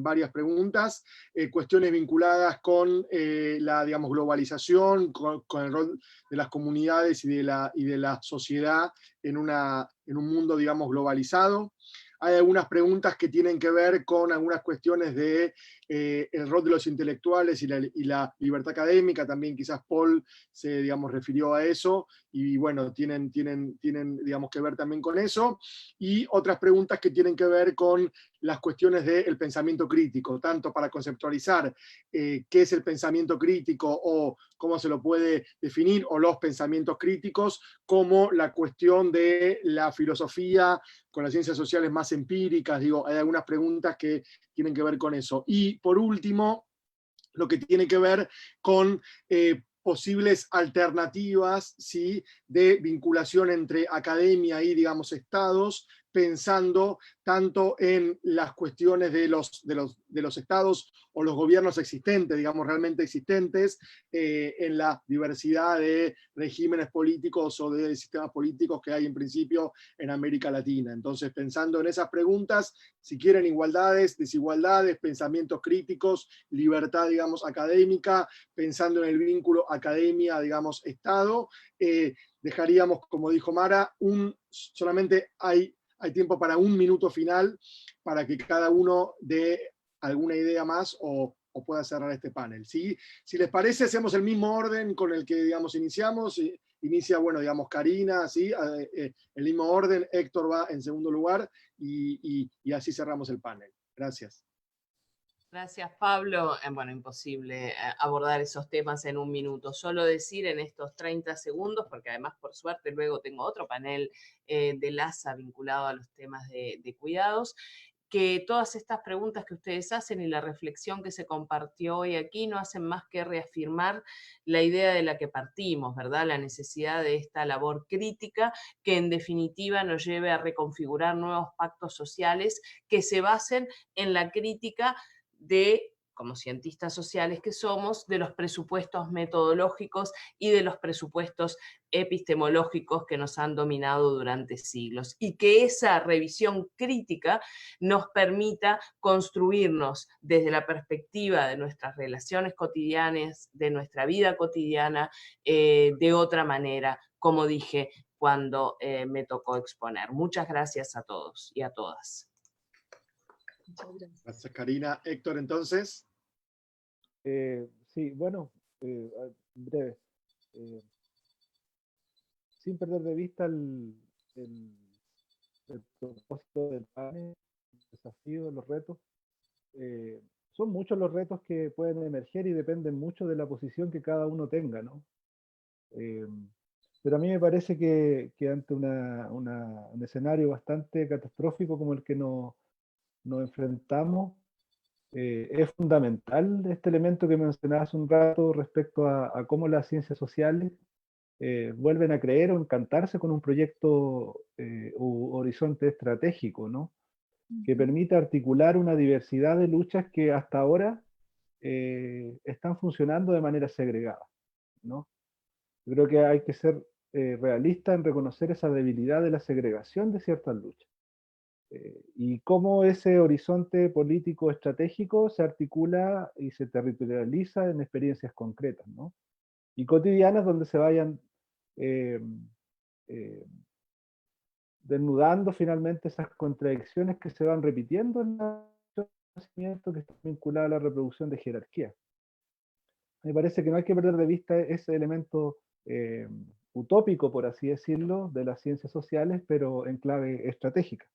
[SPEAKER 2] varias preguntas, cuestiones vinculadas con la, digamos, globalización, con el rol de las comunidades y de la sociedad en un mundo, digamos, globalizado. Hay algunas preguntas que tienen que ver con algunas cuestiones de el rol de los intelectuales y la libertad académica. También quizás Paul se, digamos, refirió a eso, y bueno, tienen digamos, que ver también con eso. Y otras preguntas que tienen que ver con las cuestiones del pensamiento crítico, tanto para conceptualizar qué es el pensamiento crítico o cómo se lo puede definir, o los pensamientos críticos, como la cuestión de la filosofía con las ciencias sociales más empíricas. Digo, hay algunas preguntas que tienen que ver con eso. Y por último, lo que tiene que ver con posibles alternativas, ¿sí?, de vinculación entre academia y, digamos, estados, pensando tanto en las cuestiones de los estados o los gobiernos existentes, digamos, realmente existentes, en la diversidad de regímenes políticos o de sistemas políticos que hay en principio en América Latina. Entonces, pensando en esas preguntas, si quieren, igualdades, desigualdades, pensamientos críticos, libertad, digamos, académica, pensando en el vínculo academia, digamos, Estado, dejaríamos, como dijo Mara, solamente hay tiempo para 1 minuto final para que cada uno dé alguna idea más o pueda cerrar este panel. ¿Sí? Si les parece, hacemos el mismo orden con el que, digamos, iniciamos. Inicia, bueno, digamos, Karina, ¿sí? El mismo orden, Héctor va en segundo lugar y así cerramos el panel. Gracias.
[SPEAKER 3] Gracias, Pablo. Bueno, imposible abordar esos temas en 1 minuto. Solo decir en estos 30 segundos, porque además, por suerte, luego tengo otro panel de LASA vinculado a los temas de cuidados, que todas estas preguntas que ustedes hacen y la reflexión que se compartió hoy aquí no hacen más que reafirmar la idea de la que partimos, ¿verdad? La necesidad de esta labor crítica que en definitiva nos lleve a reconfigurar nuevos pactos sociales que se basen en la crítica de, como cientistas sociales que somos, de los presupuestos metodológicos y de los presupuestos epistemológicos que nos han dominado durante siglos, y que esa revisión crítica nos permita construirnos desde la perspectiva de nuestras relaciones cotidianas, de nuestra vida cotidiana, de otra manera, como dije cuando me tocó exponer. Muchas gracias a todos y a todas.
[SPEAKER 1] Muchas gracias.
[SPEAKER 2] Gracias, Karina. Héctor, entonces.
[SPEAKER 4] Sí, bueno, breve. Sin perder de vista el propósito del panel, el desafío, los retos. Son muchos los retos que pueden emerger y dependen mucho de la posición que cada uno tenga, ¿no? Pero a mí me parece que ante un escenario bastante catastrófico como el que nos enfrentamos, es fundamental este elemento que mencionaba hace un rato respecto a cómo las ciencias sociales vuelven a creer o encantarse con un proyecto u horizonte estratégico, ¿no? Que permita articular una diversidad de luchas que hasta ahora están funcionando de manera segregada, ¿no? Yo creo que hay que ser realista en reconocer esa debilidad de la segregación de ciertas luchas. y cómo ese horizonte político estratégico se articula y se territorializa en experiencias concretas, ¿no? Y cotidianas donde se vayan desnudando finalmente esas contradicciones que se van repitiendo en el conocimiento que está vinculado a la reproducción de jerarquía. Me parece que no hay que perder de vista ese elemento utópico, por así decirlo, de las ciencias sociales, pero en clave estratégica.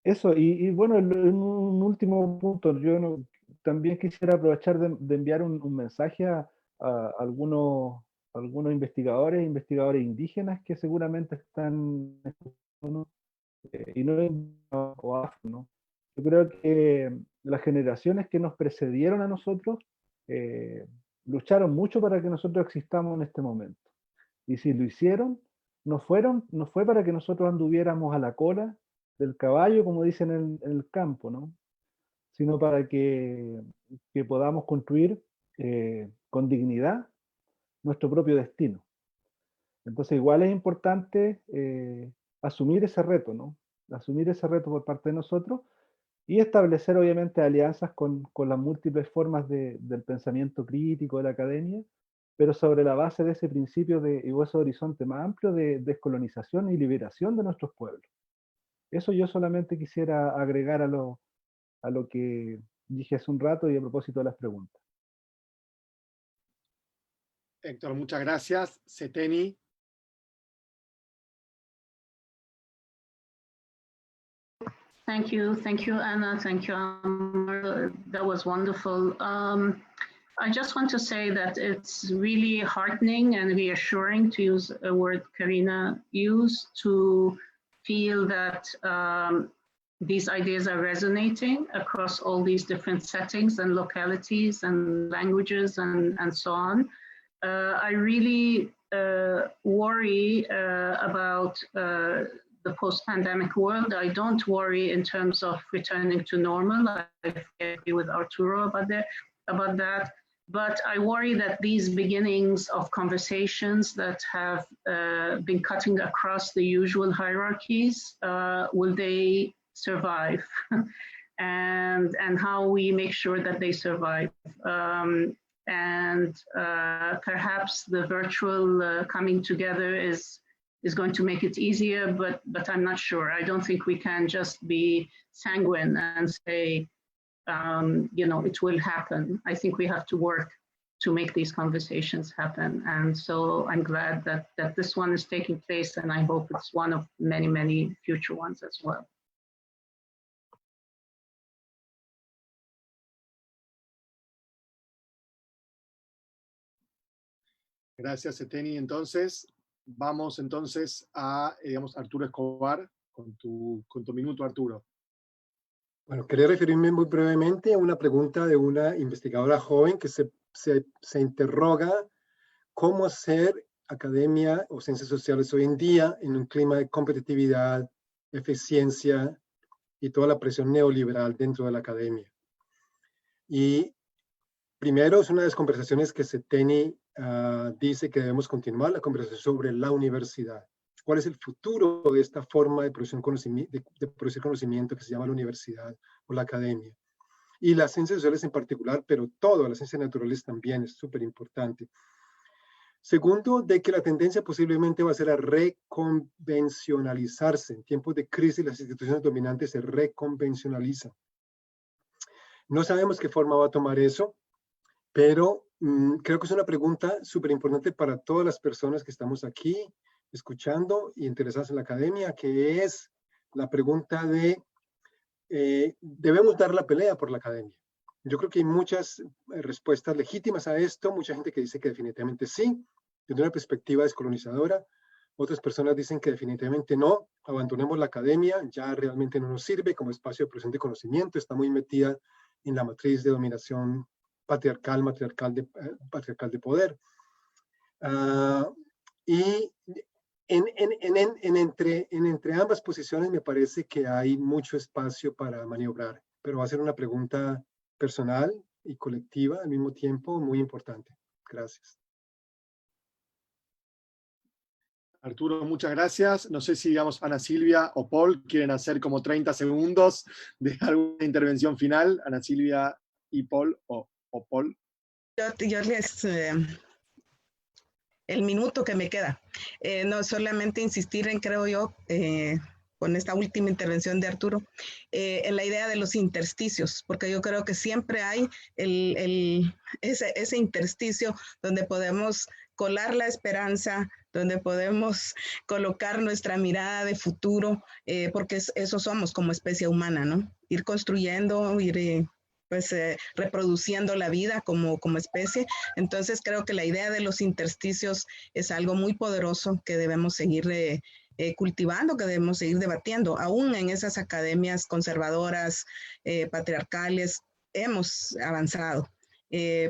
[SPEAKER 4] Eso, y bueno, en un último punto, yo también quisiera aprovechar de enviar un mensaje a algunos investigadores e investigadores indígenas que seguramente están escuchando, y no, o afro, ¿no? Yo creo que las generaciones que nos precedieron a nosotros lucharon mucho para que nosotros existamos en este momento. Y si lo hicieron, no fue para que nosotros anduviéramos a la cola del caballo, como dicen en el campo, ¿no? Sino para que podamos construir con dignidad nuestro propio destino. Entonces igual es importante asumir ese reto, ¿no? Asumir ese reto por parte de nosotros y establecer obviamente alianzas con las múltiples formas del pensamiento crítico de la academia, pero sobre la base de ese principio y ese horizonte más amplio de descolonización y liberación de nuestros pueblos. Eso yo solamente quisiera agregar a lo que dije hace un rato y a propósito de las preguntas.
[SPEAKER 2] Héctor, muchas gracias. Seteni.
[SPEAKER 5] Thank you, Anna. Thank you, Amr. That was wonderful. I just want to say that it's really heartening and reassuring, to use a word Karina used, to feel that these ideas are resonating across all these different settings and localities and languages and so on. I really worry about the post-pandemic world. I don't worry in terms of returning to normal. I agree with Arturo about that. But I worry that these beginnings of conversations that have been cutting across the usual hierarchies, will they survive? and how we make sure that they survive. Perhaps the virtual coming together is going to make it easier, but I'm not sure. I don't think we can just be sanguine and say, it will happen. I think we have to work to make these conversations happen. And so I'm glad that this one is taking place, and I hope it's one of many, many future ones as well.
[SPEAKER 2] Gracias, Seteni. Entonces, vamos entonces a, Arturo Escobar, con tu minuto, Arturo.
[SPEAKER 6] Bueno, quería referirme muy brevemente a una pregunta de una investigadora joven que se interroga cómo hacer academia o ciencias sociales hoy en día en un clima de competitividad, eficiencia y toda la presión neoliberal dentro de la academia. Y primero es una de las conversaciones que Seteni dice que debemos continuar, la conversación sobre la universidad. ¿Cuál es el futuro de esta forma de producir conocimiento que se llama la universidad o la academia? Y las ciencias sociales en particular, pero todas las ciencias naturales también es súper importante. Segundo, de que la tendencia posiblemente va a ser a reconvencionalizarse. En tiempos de crisis, las instituciones dominantes se reconvencionalizan. No sabemos qué forma va a tomar eso, pero creo que es una pregunta súper importante para todas las personas que estamos aquí escuchando y interesadas en la academia, que es la pregunta de, ¿debemos dar la pelea por la academia? Yo creo que hay muchas respuestas legítimas a esto, mucha gente que dice que definitivamente sí, desde una perspectiva descolonizadora. Otras personas dicen que definitivamente no, abandonemos la academia, ya realmente no nos sirve como espacio de producción de conocimiento, está muy metida en la matriz de dominación patriarcal de poder. Y entre ambas posiciones me parece que hay mucho espacio para maniobrar, pero va a ser una pregunta personal y colectiva al mismo tiempo muy importante. Gracias.
[SPEAKER 2] Arturo, muchas gracias. No sé si, digamos, Ana Silvia o Paul quieren hacer como 30 segundos de alguna intervención final. Ana Silvia y Paul, o Paul.
[SPEAKER 7] Yo les... el minuto que me queda. No solamente insistir en, creo yo, con esta última intervención de Arturo, en la idea de los intersticios, porque yo creo que siempre hay ese intersticio donde podemos colar la esperanza, donde podemos colocar nuestra mirada de futuro, porque eso somos como especie humana, ¿no? Ir construyendo, ir reproduciendo la vida como especie. Entonces creo que la idea de los intersticios es algo muy poderoso que debemos seguir cultivando, que debemos seguir debatiendo. Aún en esas academias conservadoras, patriarcales, hemos avanzado.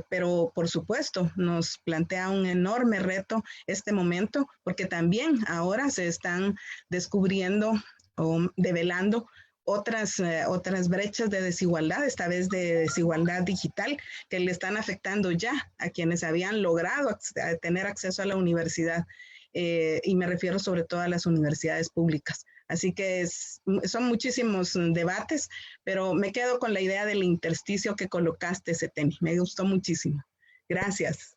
[SPEAKER 7] Pero por supuesto nos plantea un enorme reto este momento, porque también ahora se están descubriendo o develando otras brechas de desigualdad, esta vez de desigualdad digital, que le están afectando ya a quienes habían logrado tener acceso a la universidad, y me refiero sobre todo a las universidades públicas. Así que son muchísimos debates, pero me quedo con la idea del intersticio que colocaste, Seteni. Me gustó muchísimo. Gracias.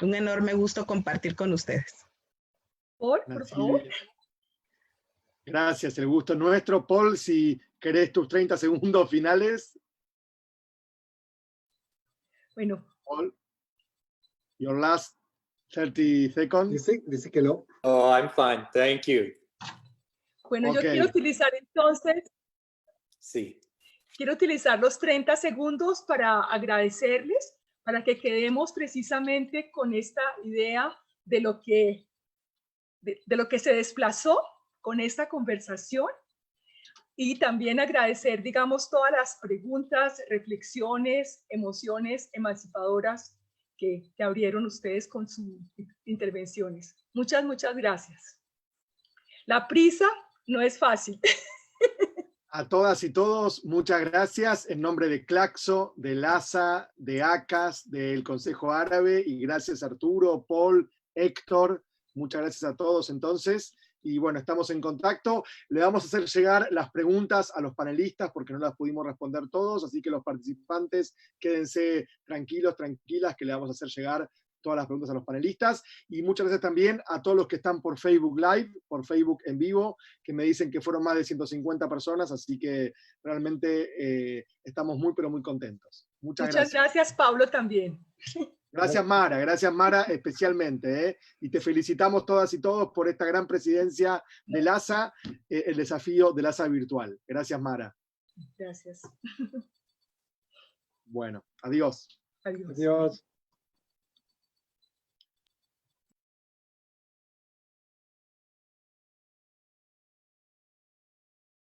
[SPEAKER 7] Un enorme gusto compartir con ustedes.
[SPEAKER 1] Por favor.
[SPEAKER 2] Gracias, el gusto es nuestro. Paul, si querés tus 30 segundos finales.
[SPEAKER 1] Bueno.
[SPEAKER 2] Paul, your last 30 seconds.
[SPEAKER 6] Dice que no.
[SPEAKER 8] Oh, I'm fine. Thank you.
[SPEAKER 1] Bueno,
[SPEAKER 2] Okay.
[SPEAKER 1] Yo quiero utilizar entonces,
[SPEAKER 8] Sí.
[SPEAKER 1] quiero utilizar los 30 segundos para agradecerles, para que quedemos precisamente con esta idea de lo que se desplazó con esta conversación, y también agradecer, digamos, todas las preguntas, reflexiones, emociones emancipadoras que abrieron ustedes con sus intervenciones. Muchas, muchas gracias. La prisa no es fácil.
[SPEAKER 2] A todas y todos, muchas gracias en nombre de Claxo, de LASA, de ACAS, del Consejo Árabe, y gracias Arturo, Paul, Héctor, muchas gracias a todos entonces. Y bueno, estamos en contacto. Le vamos a hacer llegar las preguntas a los panelistas porque no las pudimos responder todos, así que los participantes quédense tranquilos, tranquilas, que le vamos a hacer llegar todas las preguntas a los panelistas. Y muchas gracias también a todos los que están por Facebook Live, por Facebook en vivo, que me dicen que fueron más de 150 personas, así que realmente estamos muy, pero muy contentos. Muchas
[SPEAKER 1] gracias, Pablo, también.
[SPEAKER 2] Gracias Mara especialmente, y te felicitamos todas y todos por esta gran presidencia de LASA, el desafío de LASA virtual. Gracias, Mara.
[SPEAKER 1] Gracias.
[SPEAKER 2] Bueno, adiós.
[SPEAKER 1] Adiós.
[SPEAKER 6] Adiós.